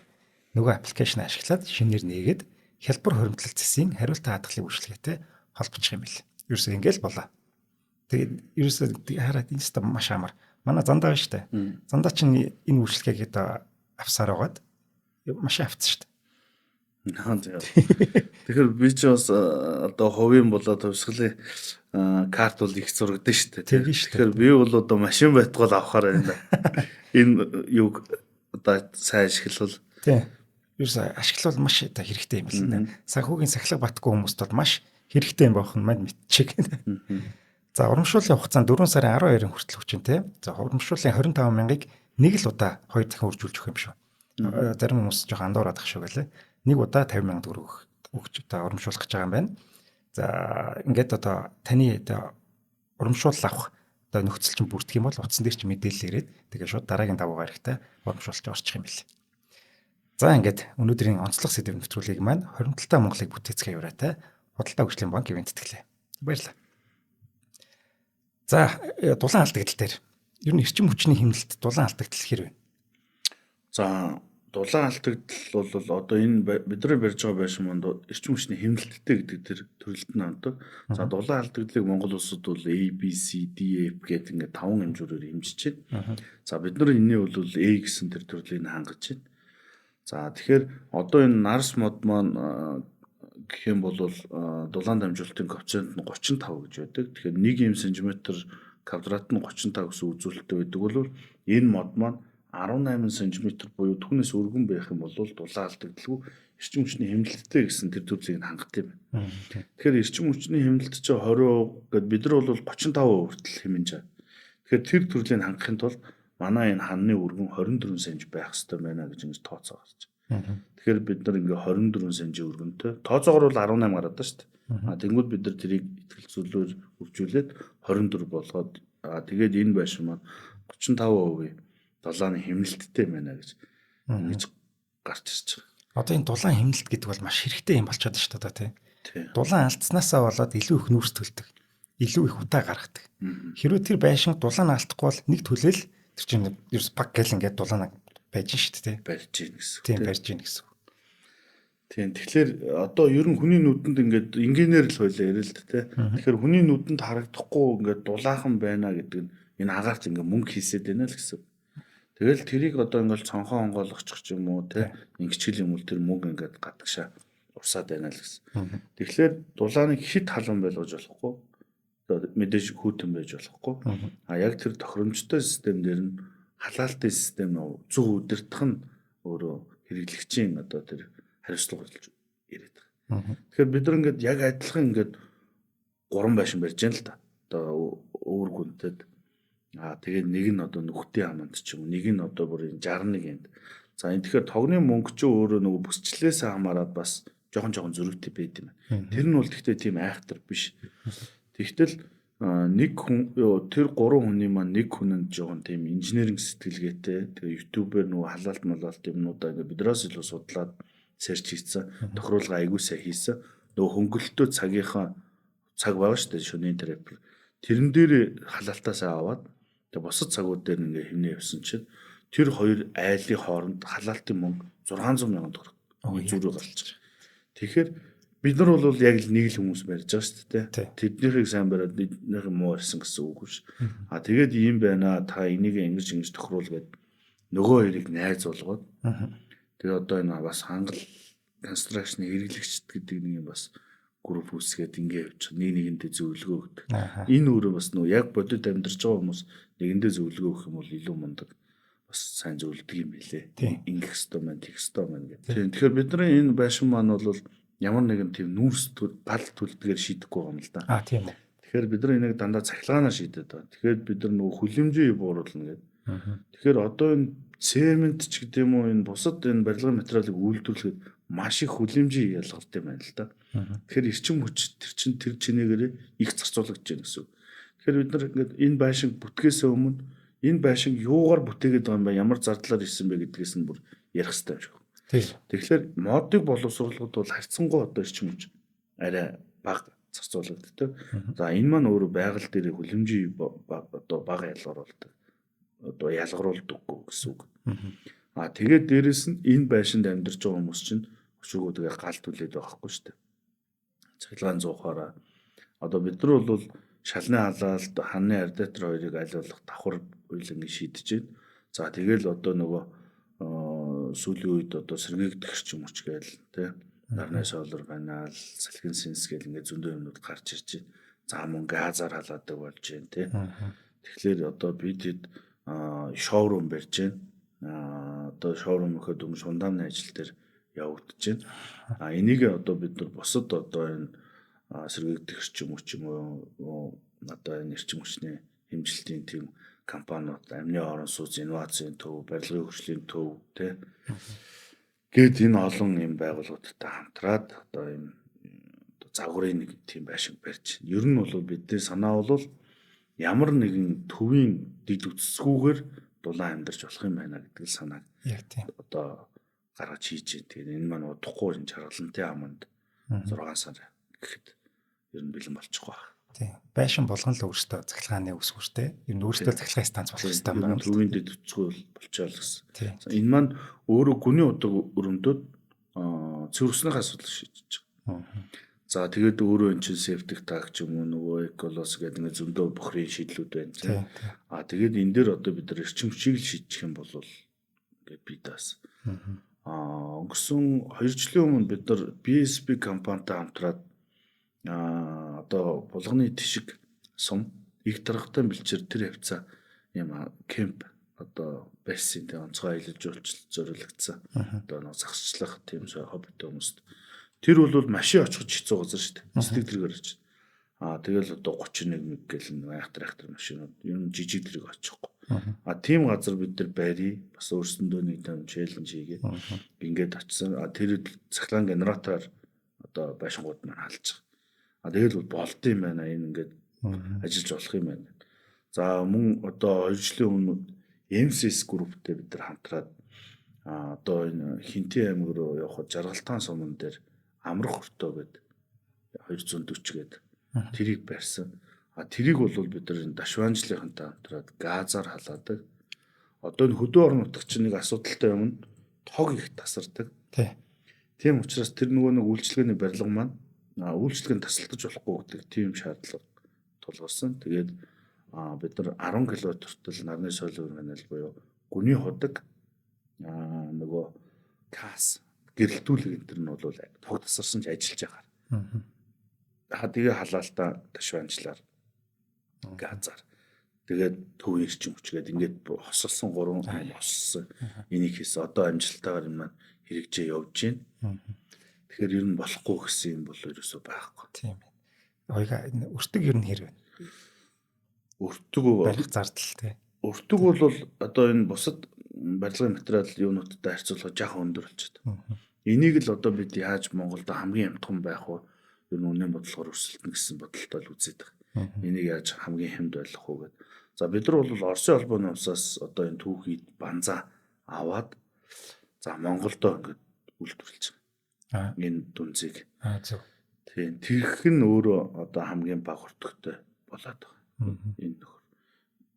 нөгөө аппликейшн ашиглаад шинээр нээгээд хялбар хуримтлал засгийн хариултаа хадгалахын үйлчлэгээтэй холбочих юм бэл. Ерөөсөө ингээл болоо. Тэгээд ерөөсөө хараад энэ ч маш амар. Манай зандаа байна штэ. Зандаа чинь энэ үйлчлэгийг авсаар байгаад маш авцсан штэ. Тэгэхээр би ч бас одоо хувийн болоод төвсгөлийн карт бол их зурагдсан штэ. Тэгэхээр би бол одоо машин байтгал авахаар байна. Энэ юг одоо сайн ашиглавал тийм. Ерөөсөө ашиглавал маш одоо хэрэгтэй юм байна. Санхүүгийн сахилга батгүй хүмүүст бол маш хэрэгтэй юм байх нь мань мэдчиг. За урамшууллын хугацаанд 4 сарын 12-нд хүртэл хүчин те. За урамшууллын 25,000-ыг нэг л удаа 2 дахин үржүүлж өгөх юм шүү. Зарим хүмүүс жоохон андуураад ах шүү гэлээ. Нэг удаа 50,000 төгрөг өгч одоо урамшуулах гэж байгаа юм байна. За ингээд одоо таны одоо урамшуул авах одоо нөхцөл чинь бүрдэх юм бол утсан дээр чи мэдээлэл ирээд тэгээ шууд дараагийн давуу гарагтай урамшуулж орчих юм билээ. За ингээд өнөөдрийн онцлог сэдв нэвтрүүлгийг маань 27 Монголыг бүтээцгээ яваатай Худалдаа хөгжлийн банк ивент тэтгэлээ. Баярлалаа. За дулаан алдагдал дээр ер нь эрчим хүчний хэмнэлт дулаан алдагдал хэр вэ? За дулаан алдагдал бол одоо энэ бидний барьж байгаа байшин манд эрчим хүчний хэмнэлттэй гэдэг тэр төрөлд нь ондог. За дулаан алдагдлыг Монгол улсад бол A, B, C, D, F гэдэг ингээд 5 хэмжүүрээр хэмжиж байна. За бид нар энэний бол A гэсэн тэр төрлийг хангаж байна. За тэгэхээр одоо энэ Nars мод маань гэх юм бол дулаан дамжуулалтын коэффициент нь 35 гэж байдаг. Тэгэхээр 1 юм сантиметр квадрат нь 35 гэсэн үзүүлэлттэй байдаг бол энэ мод маань 18 см буюу түүнээс өргөн байх юм бол дулаан алдагдaltaгүй эрчим хүчний хэмнэлттэй гэсэн тэр төрлийг хангах юм байна. Тэгэхээр эрчим хүчний хэмнэлт чинь 20% гэд бид нар бол 35% хүртэл хэмнэж байгаа. Тэгэхээр тэр төрлийг хангахын тулд манай энэ ханны өргөн 24 см байх хэрэгтэй байна гэж ингэж тооцоо гарч байгаа. Тэгэхээр бид нар ингээ 24 см өргөнтэй тооцоогоор бол 18 гараад байна шүү дээ. Тэнгүүд бид нар тэрийг итгэл зүйлээр хөгжүүлээд 24 болгоод тэгээд энэ байшин маань 35% дулааны хэмнэлттэй байна гэж ингэж гарч ирж байгаа. Одоо энэ дулаан хэмнэлт гэдэг бол маш хэрэгтэй юм болчиход байна шүү дээ тий. Дулаан алдснаасаа болоод илүү их нүүрс төлдөг. Илүү их удаа гаргадаг. Хэрвээ тэр байшин дулаан алдахгүй бол нэг төлөөл тэр чинь ерөөс баг гэл ингээд дулаан байж шүү дээ тий. Барьж ийн гэсэн. Тийм барьж ийн гэсэн. Тийм тэгэхээр одоо ер нь хүний нүдэнд ингээд инженеэр л хойлоо ярил л дээ. Тэгэхээр хүний нүдэнд харагдахгүй ингээд дулаахан байна гэдэг нь энэ агаарч ингээд мөнгө хийсэд байна л гэсэн. Тэгэл тэрийг одоо ингээд цонхоо онгойлгочих ч юм уу те ингэчил юм бол тэр мөнгө ингээд гадагшаа урсаад байна л гэсэн. Тэгэхээр дулааныг хит халуун байлгаж болохгүй. Одоо мэдээж хүүтэн байж болохгүй. Яг тэр тохиромжтой систем дээр нь халаалтын систем зөв удирдах нь өөрөө хэрэглэгчийн одоо тэр хариуцлага болж ирээд байгаа. Тэгэхээр бид нар ингээд яг адилхан ингээд 3 байшин барьж байна л да. Одоо өөр гүнтэд тэгээд нэг нь одоо нүхтийн хаманд ч юм уу, нэг нь одоо бүр 61 энд. За энэ тэгэхээр тогны мөнгө ч өөрөө нөгөө бүсчлээс хамаарат бас жоохон зөрүүтэй байд юм. Тэр нь бол гэхдээ тийм айхтар биш. Тэгтэл нэг хүн тэр 3 хүний маань нэг хүн нь жоохон тийм инженеринг сэтгэлгээтэй. Тэгээ YouTube-ээр нөгөө халаалт юмнуудаа ингээд бидраас илүү судлаад серч хийсэн, тохируулга аягүй сайн хийсэн. Нөгөө хөнгөлөлтөө цагийнхаа цаг байгаа шүү дээ, шөнийн терапи. Тэрэн дээр халаалтаасаа аваад тэгээ бусад цагууд дээр ингээ хэмнээ явсан чинь тэр хоёр айлын хооронд халаалтын мөнгө 600 сая төгрөг зүрх гарч байгаа. Тэгэхээр бид нар бол яг л нэг л хүмүүс барьж байгаа шүү дээ. Тэднийхийг сайн бариад биднийх муу ирсэн гэсэн үг биш. Тэгээд ийм байна. Та энийг ингэж тохируул гэд нөгөө хоёрыг найз болгоод тэгээ одоо энэ бас хангал констракшны хэрэглэгчд гэдэг нэг юм бас групп үүсгээд ингэ явж байгаа. Нэгэндээ зөвлөгөө өгдөг. Энэ өөрөө бас нөгөө яг бодит амьдарч байгаа хүмүүс нэгэндээ зөвлөгөө өгөх юм бол илүү мундаг бас сайн зөвлөдөг юм билээ. Ингэх ёстой маань, тэгэх ёстой маань гэдэг. Тэгэхээр бидний энэ байшин маань бол ямар нэгэн тийм нүүрс пал төлдгөр шийдэхгүй байгаа юм л да. Тийм үү. Тэгэхээр бид нар энийг дандаа цахилгаанаар шийдэд байгаа. Тэгэхээр бид нар нөгөө хүлэмжээ бууруулна гэдэг. Тэгэхээр одоо энэ цемент ч гэдэг юм уу энэ бусад энэ барилгын материалыг үйлдвэрлэхэд маш их хүлэмжийн ялгарт юм байна л да. Тэгэхээр эрчим хүч тэр чинээгээр их зарцуулагдж байна гэсэн үг. Тэгэхээр бид нар ингээд энэ байшин бүтгээсээ өмнө энэ байшин юугаар бүтээгээд байгаа юм бэ? Ямар зардлаар ирсэн бэ гэдгээс нь бүр ярих хэрэгтэй юм шиг. Тэгэхээр модыг боловсруулахад бол харьцангуй одоо эрчим хүч арай бага зарцуулагддаг. За энэ маань өөрөө байгаль дээр хүлэмжийн одоо бага ялгаруулдаг. Одоо ялгаруулдаггүй гэсэн үг. Тэгээд дээрэс нь энэ байшинд амьдарч байгаа хүмүүс чинь өчигөө тэгээ гал түлээд байгаа хгүй шүү дээ. Цахилгаан зуухаараа одоо бид нар бол шалны халаалт ханны ардиатор хоёрыг айлуулах давхар үйлэн шийдэж байна. За тэгэл одоо нөгөө сүүлийн үед одоо сэргээгдэх юм уч гээл тий нарны солор панел, салхин сенс гэл ингээд зөндөө юмнууд гарч ирж байна. За мөн газар халаадаг болж байна тий. Тэгэхээр одоо бид шоурум барьж байна. Одоо шоурум өгөхөд өмнө шундааны ажил дээр явагдаж байна. Энийг одоо бид нар бусад одоо энэ сэргээгдэх юм уу одоо энэ эрчим хүчний хэмжилтийн тийм компаниуд, амны орон сууц, инновацийн төв, барилгын хөгжлийн төв тий гээд энэ олон юм байгууллагуудтай хамтраад одоо энэ загварын нэг тийм байшин барьж байна. Ер нь бол бидний санаа бол ямар нэгэн төвийн дид үсгүүгээр дулаан амьдарч болох юм байна гэдэг санааг яг тийм. одоо гаргаж хийж байна. Тэгээд энэ маань удахгүй энэ чаргалантай аманд 6 сар гэхэд ер нь бэлэн болчихгоо байна. Тийм. Байшин болгон л өөртөө цахилгааны үсгүүртэй. Ер нь өөртөө цахилгаан станц болох хэрэгтэй байна. Төвийн дэд үсгүүл болчихвол гэсэн. Тийм. Энэ маань өөрөө гүний удаг өрөмдөд цэвэрсний асуудал шийдэж байгаа. За тэгээд өөрөө эн чинь септик танк ч юм уу нөгөө эколос гэдэг нэг зөндөө бохрын шийдлүүд байна. Тийм. Тэгээд энэ дээр одоо бид нар эрчим хүчийг л шийдчих юм бол ингээд би даас. Өнгөрсөн 2 жилийн өмнө бид нар BSP компанитай хамтраад одоо булганы тишиг сум их даргатай бэлчээр тэр хавцаа юм кемп одоо барьсан тэ онцгой аялал жуулчлал зориулагдсан. Одоо нэг загсчлах тийм хоббитой хүмүүст. Тэр бол машин очиход хэцүү газар шүү дээ. Цэцэг тэргээр очиж. Тэгэл одоо 31 мэг гэл айхтар машинууд юм жижиг тэрэг очихгүй. Тийм газар бид нар байрий бас өөрсөндөө нэг том челленж хийгээд ингээд очисан. Тэр цахилгаан генератороор одоо байшингууд маань халж байгаа. Тэгэл болд юм байна. Энэ ингээд ажиллаж болох юм байна. За мөн одоо 2 жилийн өмнө MCS групптэй бид нар хамтраад одоо энэ Хинтээ аймаг руу явхад Жаргалтаан суман дээр амрах хөртөө гээд 240 гээд тэрийг барьсан. Тэрийг бол бид нар энэ Дашванжлынхантай хамтраад газар халаадаг. Одоо энэ хөдөө орон нутагт чинь нэг асуудалтай юм. Тог их тасардаг. Тийм учраас тэр нөгөө нэг үйлчлэгээний барилга маань үйлчлэгээ нь тасалдаж болохгүй гэдэг тийм шаардлага тулгарсан. Тэгээд бид нар 10 км-тэл нарны соёлын хянал буюу гүний худаг нөгөө кас гэрэлтүүлэг энэ төр нь бол тог тасарсан ч ажиллаж байгаа. Тэгээ халаалтаа Дашванжлаар газар. Тэгээд төвийн эрчим хүчгээд ингээд хосолсон 3 хоссон. Энийг хийсэн. Одоо амжилттайгаар энэ маань хэрэгжээ явж байна. Тэгэхээр ер нь болохгүй гэсэн юм бол ерөөсөө байхгүй. Тийм байна. Ойга өртөг ер нь хэр байна? Өртөг барих зардал тий. Өртөг бол одоо энэ бусад барилгын материал юунуудтай харьцуулахад жоохон өндөр болчиход. Энийг л одоо бид яаж Монголд хамгийн хямдхан байх вэ? Ер нь үнийн бодлогоор өрсөлдөн гэсэн бодолтой л үзээд байгаа. Энийг яаж хамгийн хямд байлгах вэ гэдэг. За бид нар бол Оросын холбооны улсаас одоо энэ түүхийд банзаа аваад за Монголдо ингээд үйлдвэрлэж байгаа. Энэ дүнзийг. Зөв. Тийм. Тэрх нь өөрөө одоо хамгийн бага өртөгтэй болоод байгаа. Энэ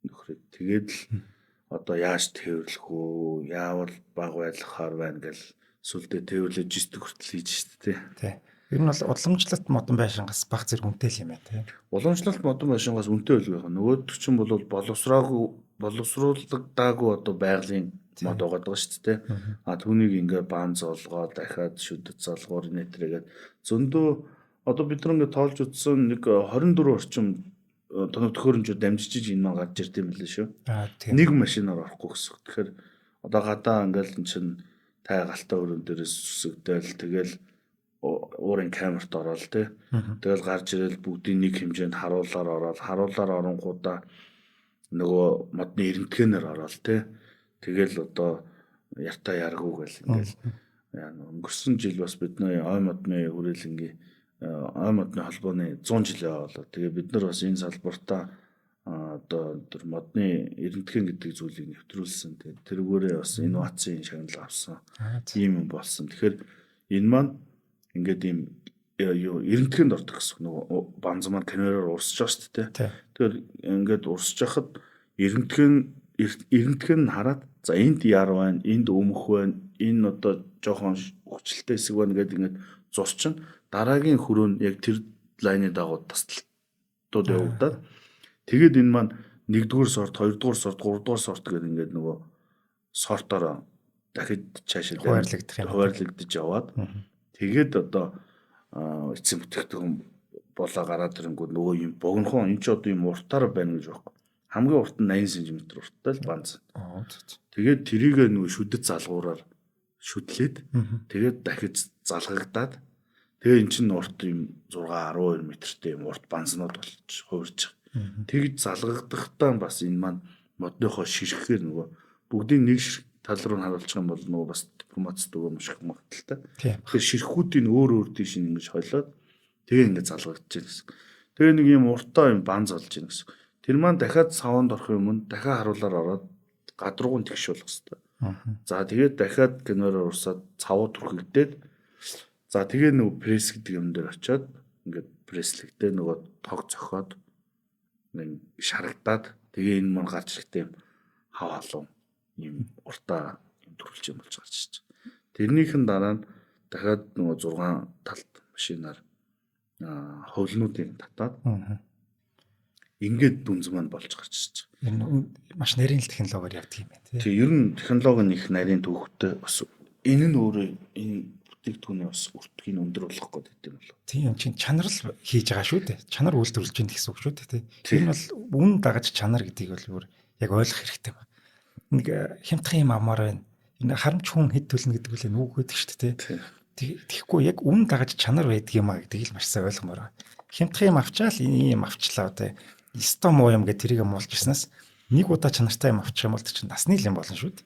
нөхрийг тэгээд л одоо яаж тээвэрлэх үү? Яавал бага байлгахаар байна гэл сүлдээ тээвэрлэж жистик хүртэл хийж штэ тий. Ер нь бол уламжлалт модон байшингаас баг зэрэг үнэтэй л юм байна тий. Уламжлалт модон байшингаас үнэтэй байлгүй. Нөгөөд чинь бол боловсруулагдаагүй одоо байгалийн мод байгаа шүү дээ. Түүнийг ингээ банз олгоод дахиад шүдэд залгуур нэтрээгээд зөндөө одоо бид нар ингээ тоолж утсан нэг 24 орчим тоног төхөөрөмжөд дамжиж энэ маань гарч ирд юм билээ шүү. Нэг машинаар орохгүй гэсэн. Тэгэхээр одоо гадаа ингээл эн чин тай галтаа өрөн дээрээс зүсэгдээл тэгэл уурын камерт ороод тий. Тэгэл гарч ирэл бүгдийн нэг хэмжээнд харуулаар оронгуудаа нөгөө модны эрентгэнээр ороод тий. Тэгэл одоо ярта яргуу гэл ингээл өнгөрсөн жил бас бидний ой модны хүрээлэнгийн ой модны холбооны 100 жилээ болоо. Тэгээ бид нар бас энэ салбартаа одоо тэр модны эрентгэн гэдэг зүйлийг нэвтрүүлсэн. Тэгээ тэргүүрээ бас инновацийн шагнал авсан. Ийм юм болсон. Тэгэхээр энэ маань ингээд ийм эрентгэнд ордог гэсэн. Нөгөө банз маань камераар урсж байгаа шүү дээ. Тэгэхээр ингээд урсж хахад эрентгэн хараад за энд яар байна, энд өмөх байна, энэ одоо жоохон хүчлэлтэй хэсэг байна гэдэг ингээд зурчин дараагийн хөрөө нь яг тэр лайны дагуу тасалтууд явагдаад тэгээд энэ маань 1-р сорт, 2-р сорт, 3-р сорт гэдэг ингээд нөгөө сортоор дахид цаашаа хуваарлагдаж яваад тэгээд одоо эцсийн бүтээгдэхүүн болоо гараад ирэнгүүт нөгөө юм богинохон энэ ч одоо юм уртаар байна гэж байхгүй. Хамгийн урт нь 80 см урттай л банз. Тэгээд тэрийг нөгөө шүдэд залгуураар шүдлээд тэгээд дахиж залгагдаад тэгээ эн чинь урт юм 6-12 метртэй юм урт банзнууд болж хувирж байгаа. Тэгж залгадахдаа бас энэ маань модныхоо ширхэхээр нөгөө бүгдийн нэг тал руу харуулчих юм бол нөгөө бас дипломатс дөгөө маш их магадaltaй. Тэгэхээр ширхүүдийн өөр тийш ингэж хойлоод тэгээ ингэ залгагдаж байна гэсэн. Тэгээ нэг юм уртаа юм банз болж байна гэсэн. Тэр маань дахиад савнд орох юм дахиад харуулаар ороод гадрууг нь тэгш болох хэвээр. За тэгээд дахиад кинороор урсаад цавууд түрхэгдээд за тэгээ нөгөө пресс гэдэг юм дээр очиод ингээд пресслэгдээ нөгөө тог цохоод нэг шарагдаад тэгээ энэ маань гарч ирэхдээ юм хав халуун юм уртаа төрүүлж юм болж гарч ирж. Тэрнийхэн дараа нь дахиад нөгөө 6 талт машинаар хөвлнүүдийг татаад ингээд дүнз маань болж гарч ирж. Энэ маш нарийн технологиор явдаг юм байна тий. Тэгээ ер нь технологи нь их нарийн төвхтэй бас энэ нь өөрөө энэ бүтээгдэхүүний бас өртгийг өндөр болгох гэдэг юм болов. Тийм чинь чанар л хийж байгаа шүү дээ. Чанар үйлдвэрлэж байна гэсэн үг шүү дээ тий. Энэ бол үн дагаж чанар гэдгийг бол өөр яг ойлгох хэрэгтэй байна. Нэг хямдхан юм амаар байна. Энэ харамч хүн хэд төлнө гэдэг үл энэ үг гэдэг шүү дээ тий. Тэгэхгүй яг үн дагаж чанар байдаг юм а гэдгийг л маш сайн ойлгомоор байна. Хямдхан юм авчаал энэ юм авчлаа одоо сто муу юм гэдэг тэрийг муулж ирснаас нэг удаа чанартай юм авчих юм бол чинь насны л юм болно шүү дээ.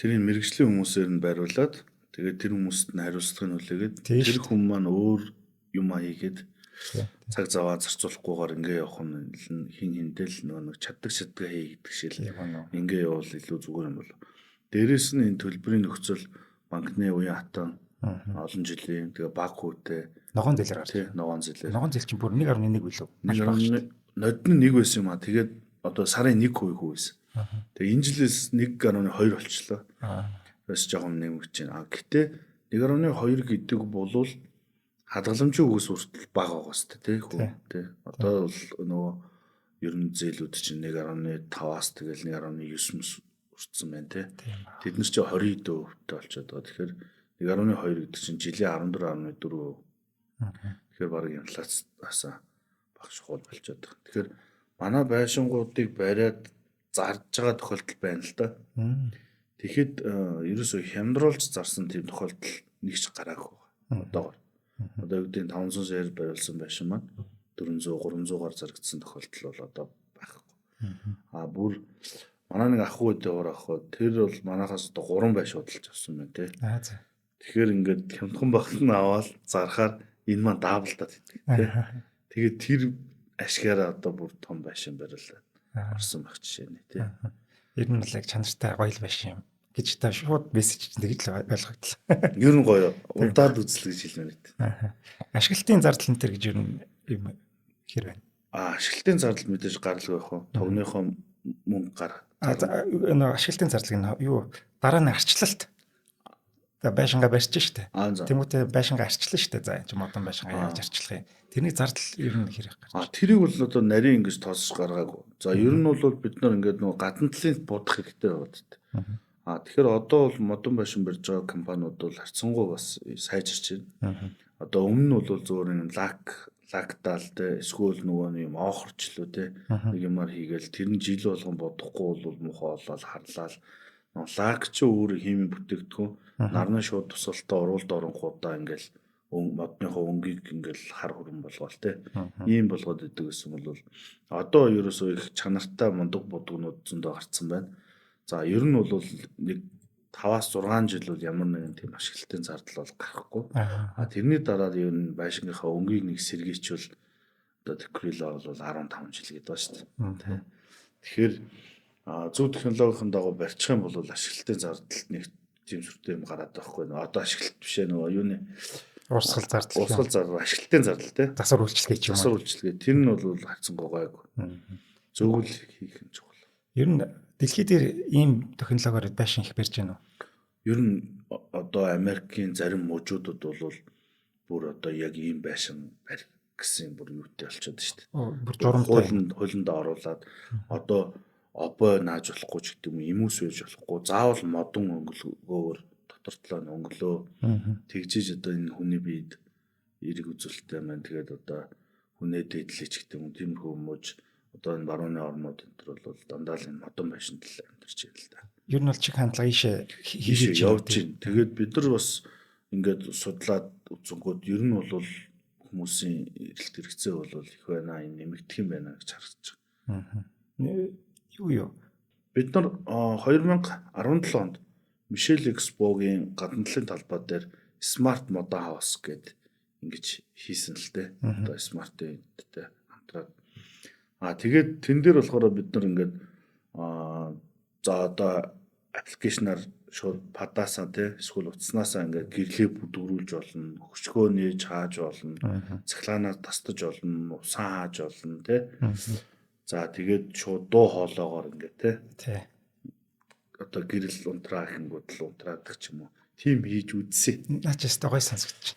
Тэрийг мэрэгжлийн хүмүүсээр нь бариулаад тэгээд тэр хүмүүст нь хариуцлагыг үлээгээд тэр хүн маань өөр юм хийгээд цаг заваа зарцуулахгүйгээр ингээ явах нь хин хинтэл нэг чаддаг хий гэдэг шил ингээ явал илүү зүгээр юм болов. Дээрээс нь энэ төлбөрийн нөхцөл банкны үеийн хатан олон жилийн тэгээ баг хүүтэй ногоон зэлээр тий ногоон зэлээр ногоон зэл чинь бүр 1.1 билүү. Нод нь 1 байсан юм а тэгээд одоо сарын 1% байсан. Тэгээ энэ жилээс 1.2 болчихлоо. Бас жоохон нэмэгч байна. Гэхдээ 1.2 гэдэг болвол хадгаламжийн үгс хүртэл бага байгаа сте тий хүн тий. Одоо бол нөгөө ер нь зээлүүд чинь 1.5-аас тэгэл 1.9 хүрсэн байна тий. Тэд нар чинь 20% төвтэй болчиход байгаа. Тэгэхээр 1.2 гэдэг чинь жилийн 14.4. Тэгэхээр баг инфляцаас багш хол болчиход байгаа. Тэгэхээр манай байшингуудыг бариад зарж байгаа тохиолдол байна л да. Тэгэхэд ерөөсөө хямдруулж зарсан тийм тохиолдол нэг ч гараагүй байна. Одоогор. Одоо үүдийн 500 сая бариулсан байшин маань 400 300-аар зарагдсан тохиолдол бол одоо байхгүй. Бүр манай нэг ах үүдээ ах тэр бол манахаас одоо 3 байшин худалдаж авсан байна тий. Тэгэхээр ингээд хямдхан багт нь аваад зархаар энэ маань даблдаад идэг тий. Тэгээд тэр ашгаараа одоо бүр том байшин бариулаад орсон байх жишээ нэ тий. Ер нь л яг чанартай гоё байшин юм гэж та шууд мессеж тэгж л ойлгогдлоо. Ер нь гоё удаад үзэл гэж хэлмээр байт. Ашиглалтын зардал энэ төр гэж ер нь юм хэр байна. Ашиглалтын зардал мэдээж гаралгүй байх уу? Тогныхоо мөнгө гар. Энэ ашиглалтын зардал нь юу дараа нь арчлалт. Тэгээ байшингаа барьж штэ. Тэмүүтэ байшингаа арчлаа штэ. За энэ модон байшингаа яаж арчлах юм. Тэрний зардал ер нь хэр гарч. Тэрийг бол одоо нарийн ингэж тоосож гаргаагүй. За ер нь бол бид нар ингээд нөгөө гадна талын будах хэрэгтэй байна. Тэгэхээр одоо бол модон байшин барьж байгаа компаниуд бол харьцангуй бас сайжирч байна. Одоо өмнө нь бол зөөр энэ лактал те эсвэл нөгөө юм оохорчлоо те нэг юмар хийгээл тэр нь жил болгон бодохгүй бол муухай болол харлаа. Лак ч өөр химийн бүтээгдэхүүн нарны шууд тусалтаа уруулд оронхуудаа ингээл модныхоо өнгийг ингээл хар хүрэн болгоол те ийм болгоод идэг гэсэн бол одоо ерөөсөө их чанартай мундаг будгнууд зөндөө гарцсан байна. За ер нь бол нэг 5-аас 6 жил бол ямар нэгэн тийм ашиглалтын зардал бол гарахгүй. Тэрний дараа ер нь байшингийнхаа өнгийг нэг сэргийчвэл одоо Текрила бол 15 жил гэдэг ба шүү дээ. Тэгэхээр зөв технологийн дагуу барьчих юм бол ашиглалтын зардал нэг тийм сүртэй юм гараад байхгүй нөө. Одоо ашиглалт биш ээ нөгөө юуны урсгал зардал. Урсгал зардал ашиглалтын зардал те. Засвар үйлчлэгээ ч юм уу. Засвар үйлчлэгээ тэр нь бол хайцангуй гайгүй. Зөвгөл хийх юм чухал. Ер нь дэлхий дээр ийм технологиор байшин их барьж байна уу? Ер нь одоо Америкийн зарим мужуудад бол бүр одоо яг ийм байшин барь гэсэн бүр юутэй болчиход шүү дээ. Бүр журамтай. Хуулинд оруулаад одоо обой нааж болохгүй ч гэдэг юм эмүүс байж болохгүй. Заавал модон өнгөлгөөр дотортлоо өнгөлөө. Тэгжиж одоо энэ хүний биед эрэг үзүүлэлттэй маань тэгээд одоо хүнээ дэдлэж гэдэг юм тиймэрхүү мууж одоо энэ барууны орнууд энэ төр бол дандаа л энэ модон байшинт л амьдарч байна л да. Ер нь бол чиг хандлага хийж явж байна. Тэгээд бид нар бас ингээд судлаад үзэнгүүд ер нь бол хүмүүсийн эрэлт хэрэгцээ бол их байна, энэ нэмэгдэх юм байна гэж харагдаж байгаа. Юу? Бид нар 2017 онд Мишель Экспогийн гадна талын талбай дээр Smart Moda House гэдэг ингэж хийсэн л дээ. Одоо Smart-тэй хамтраад Тэгээд тэн дээр болохоор бид нар ингээд за одоо аппликейшнаар шууд падаасаа тий эсвэл утаснасаа ингээд гэрлээ дөрүүлж болно, хөшгөө нээж хааж болно, цахилгаанаар тасдаж болно, усан хааж болно тий. За тэгээд шууд дуу хоолоогоор ингээд тий одоо гэрэл унтраа гэнгүүт л унтраадаг ч юм уу. Тим хийж үзсэн. Наач ястаа гой сонсогдчих.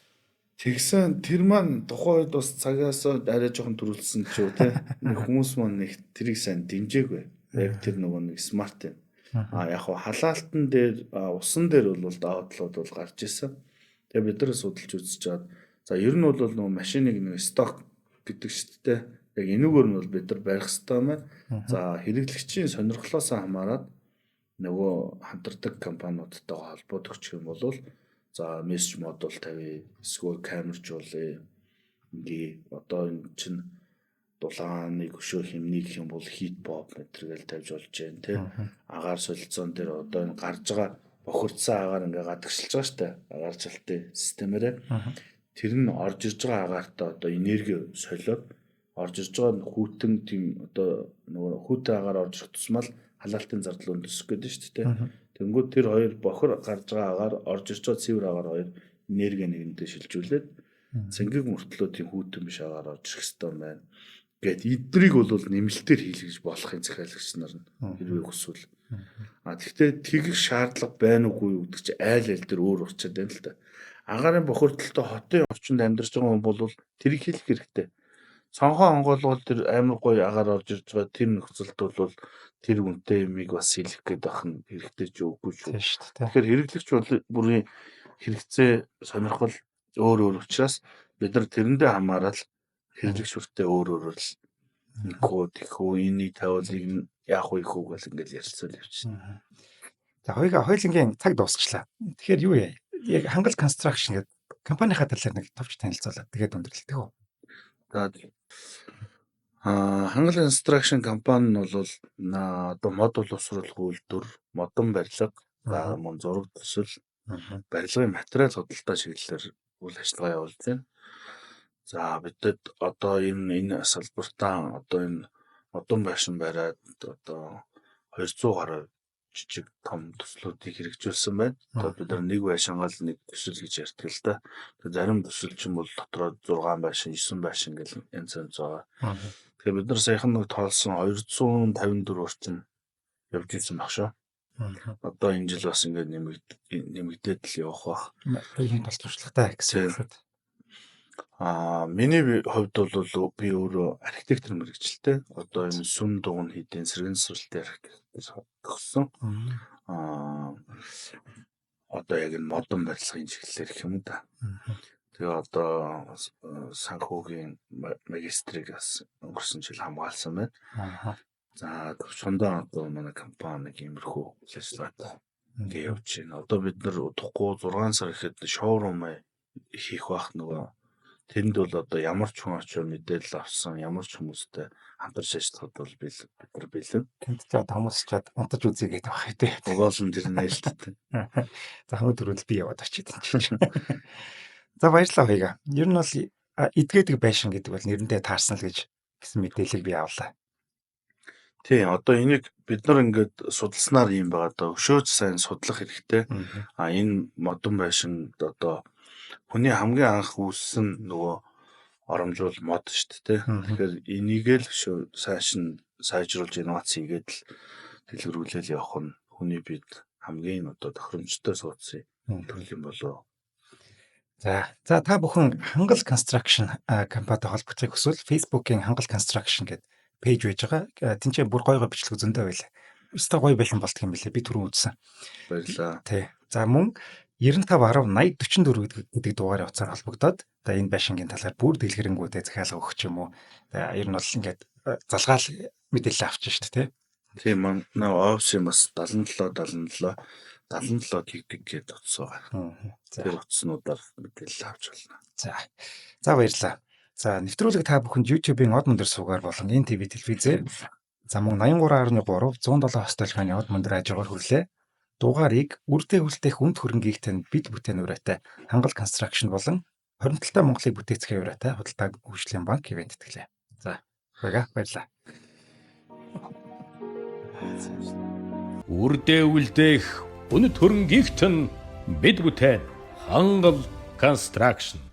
Тэгсэн тэр маань тухайн үед бас цагаас арай жоохон төрүүлсэн ч юу тий. Нэг хүмүүс маань нэг тэрийг сайн дэмжээгүй. Яг тэр нөгөө нэг смарт юм. Яг хаа халаалтан дээр усан дээр бол даваатлууд бол гарч ирсэн. Тэгээ бид нар судалж үзэж чад. За ер нь бол нөгөө машиныг нэг сток гэдэг шүү дээ. Яг энүүгээр нь бол бид нар барих хэрэгтэй байна. За хэрэглэгчийн сонирхлоосоо хамаарат нөгөө хамтардаг компаниудтайгаа холбогдох юм бол за мессеж модуль тавья, эсвэл камержуулъя. Ингээ одоо энэ чинь дулааны өшөө хэмнийг гэх юм бол хит pop материал тавьж болж जैन тий. Агаар солилцоон дээр одоо энэ гарч байгаа бохирдсан агаар ингээ гадагшилж байгаа штэ. Агаар жалтын системээрээ. Тэр нь орж ирж байгаа агаартай одоо энерги солиод орж ирж байгаа хүүтэн тийм одоо нөгөө хүүтэн агаар орж ирэх тусмал халаалтын зардал өндөсөх гэдэг шүү дээ. Тэнгүүд тэр хоёр бохор гарч байгаа агаар орж ирж байгаа цэвэр агаар хоёр энерги нэгэндээ шилжүүлээд цэнгийг мөртлөө тийм хүүтэн биш агаар орж ирэх ёстой байна. Гэт эднийг бол нэмэлтээр хийлгэж болохын захиалагч нар нь хэрвээ хүсвэл. Гэхдээ тэгэх шаардлага байна уугүй гэдэг чинь айл дээр өөр урчаад байна л да. Агаарын бохирдолтой хотын орчинд амьдарч байгаа хүн бол тэрийг хийх хэрэгтэй. Цонхоо онгоолгол тэр амар гоё агаар орж ирж байгаа тэр нөхцөлд бол тэр үнэтэй юмыг бас хийх гээд байх нь хэрэгтэй ч үгүй шүү. Тэгэхээр хэрэглэгч бүрийн хэрэгцээ сонирхол өөр өөр учраас бид нар тэрэндээ хамаарал хэрэглэгч бүртээ өөр өөр л тэгхүү энийг тавиулыг яах вэ хүү гэл ингээл ярилцвал явчихна. За хоёулангийн цаг дуусчлаа. Тэгэхээр юу яа? Яг хангал construction гэдэг компанийнхаа талаар нэг товч танилцуулаад тэгээд өндөрлөлтөө. За хангал construction компани нь бол одоо модуль усруулах үйлдвэр, модон барилга, мөн зураг төсөл, барилгын материал худалдаа чиглэлээр үйл ажиллагаа явуулж байна. За бидэд одоо энэ салбартаа одоо энэ модон байшин бариад одоо 200 гаруй жижиг том төслүүдийг хэрэгжүүлсэн байна. Одоо бид нар нэг байшингаа л нэг төсөл гэж ярьдаг л да. Тэгээд зарим төсөл чинь бол дотроо 6 байшин, 9 байшин гэл янз янз байгаа. Тэгэхээр бид нар саяхан нэг тоолсон 254 орчим явж ирсэн баг шүү. Одоо энэ жил бас ингээд нэмэгдээд л явах бах. Ийм тал туршлагатай гэсэн үг. Миний хувьд бол би өөрөө архитектор мэргэжилтэй. Одоо энэ сүм дугуйн хийдийн сэргэн суралтын архитектор төгссөн. Одоо яг энэ модон барилгын чиглэлээр гэх юм да. Тэгээ одоо санхүүгийн магистрийг бас өнгөрсөн жил хамгаалсан байна. За төвчөндөө одоо манай компани нэг иймэрхүү ажиллагатай ингээд явж байна. Одоо бид нар удахгүй 6 сар ихэд шоурум хийх бах нөгөө тэнд бол одоо ямар ч хүн очиж мэдээлэл авсан, ямар ч хүмүүстэй хамтарч ажиллахад бол бид нар бэлэн. Тэнд ч одоо хүмүүс чад унтаж үзье гэдэг байх тий. Угаалсан тэр нээлттэй. За хамт төрөл би яваад очиж чинь. За баярлалаа хоёга. Ер нь бол эдгээдэг байшин гэдэг бол нэрэндээ таарсан л гэж гэсэн мэдээллийг би авлаа. Тий, одоо энийг бид нар ингээд судалснаар юм байгаа даа. Өшөөж сайн судлах хэрэгтэй. Энэ модон байшин одоо хүний хамгийн анх үүссэн нөгөө оромжуул мод шүү дээ. Тэгэхээр энийг л сайжруулж инновац хийгээд л дэлгэрүүлэл явах нь хүний бид хамгийн одоо тохиромжтой суудсан төрөл юм болоо. За та бүхэн хангал construction компанитай холбогдохыг хүсвэл Facebook-ийн хангал construction гэдэг пэйж байж байгаа. Тинчээ бүр гой бичлэг зөндөө байлаа. Өстой гой бэлэн болтго юм билээ. Би түрүү үзсэн. Баярлалаа. Тий. За мөн 95.10 80 44 гэдэг дугаарыг уцаар холбогдоод одоо энэ байшингийн талаар бүр дэлгэрэнгүүдэд захиалга өгөх юм уу. Ер нь бол ингээд залгаал мэдээлэл авч шүү дээ, тий. Тийм манай офис бас 77 хийдэг гэдэг утсан байгаа. Тэр утаснуудаар мэдээлэл авч болно. За баярлалаа. За нэвтрүүлэг та бүхэнд YouTube-ийн од мөндөр суугаар болон NTV телевизээр замун 83.3 107 хостолгооны од мөндөр хажуугаар хүрлээ. Дугаарыг үрдээ үлдээх үнд хөрөнгөтэй бид бүтээн ураатай хангал construction болон хоригдлолтой Монголыг бүтээцэх ураатай худалдааг хөгжлийн банк ивент итгэлээ. За баярлалаа. Үрдээ үлдээх үнэт хөрөнгөйгт нь бид бүтээн Хангал Construction.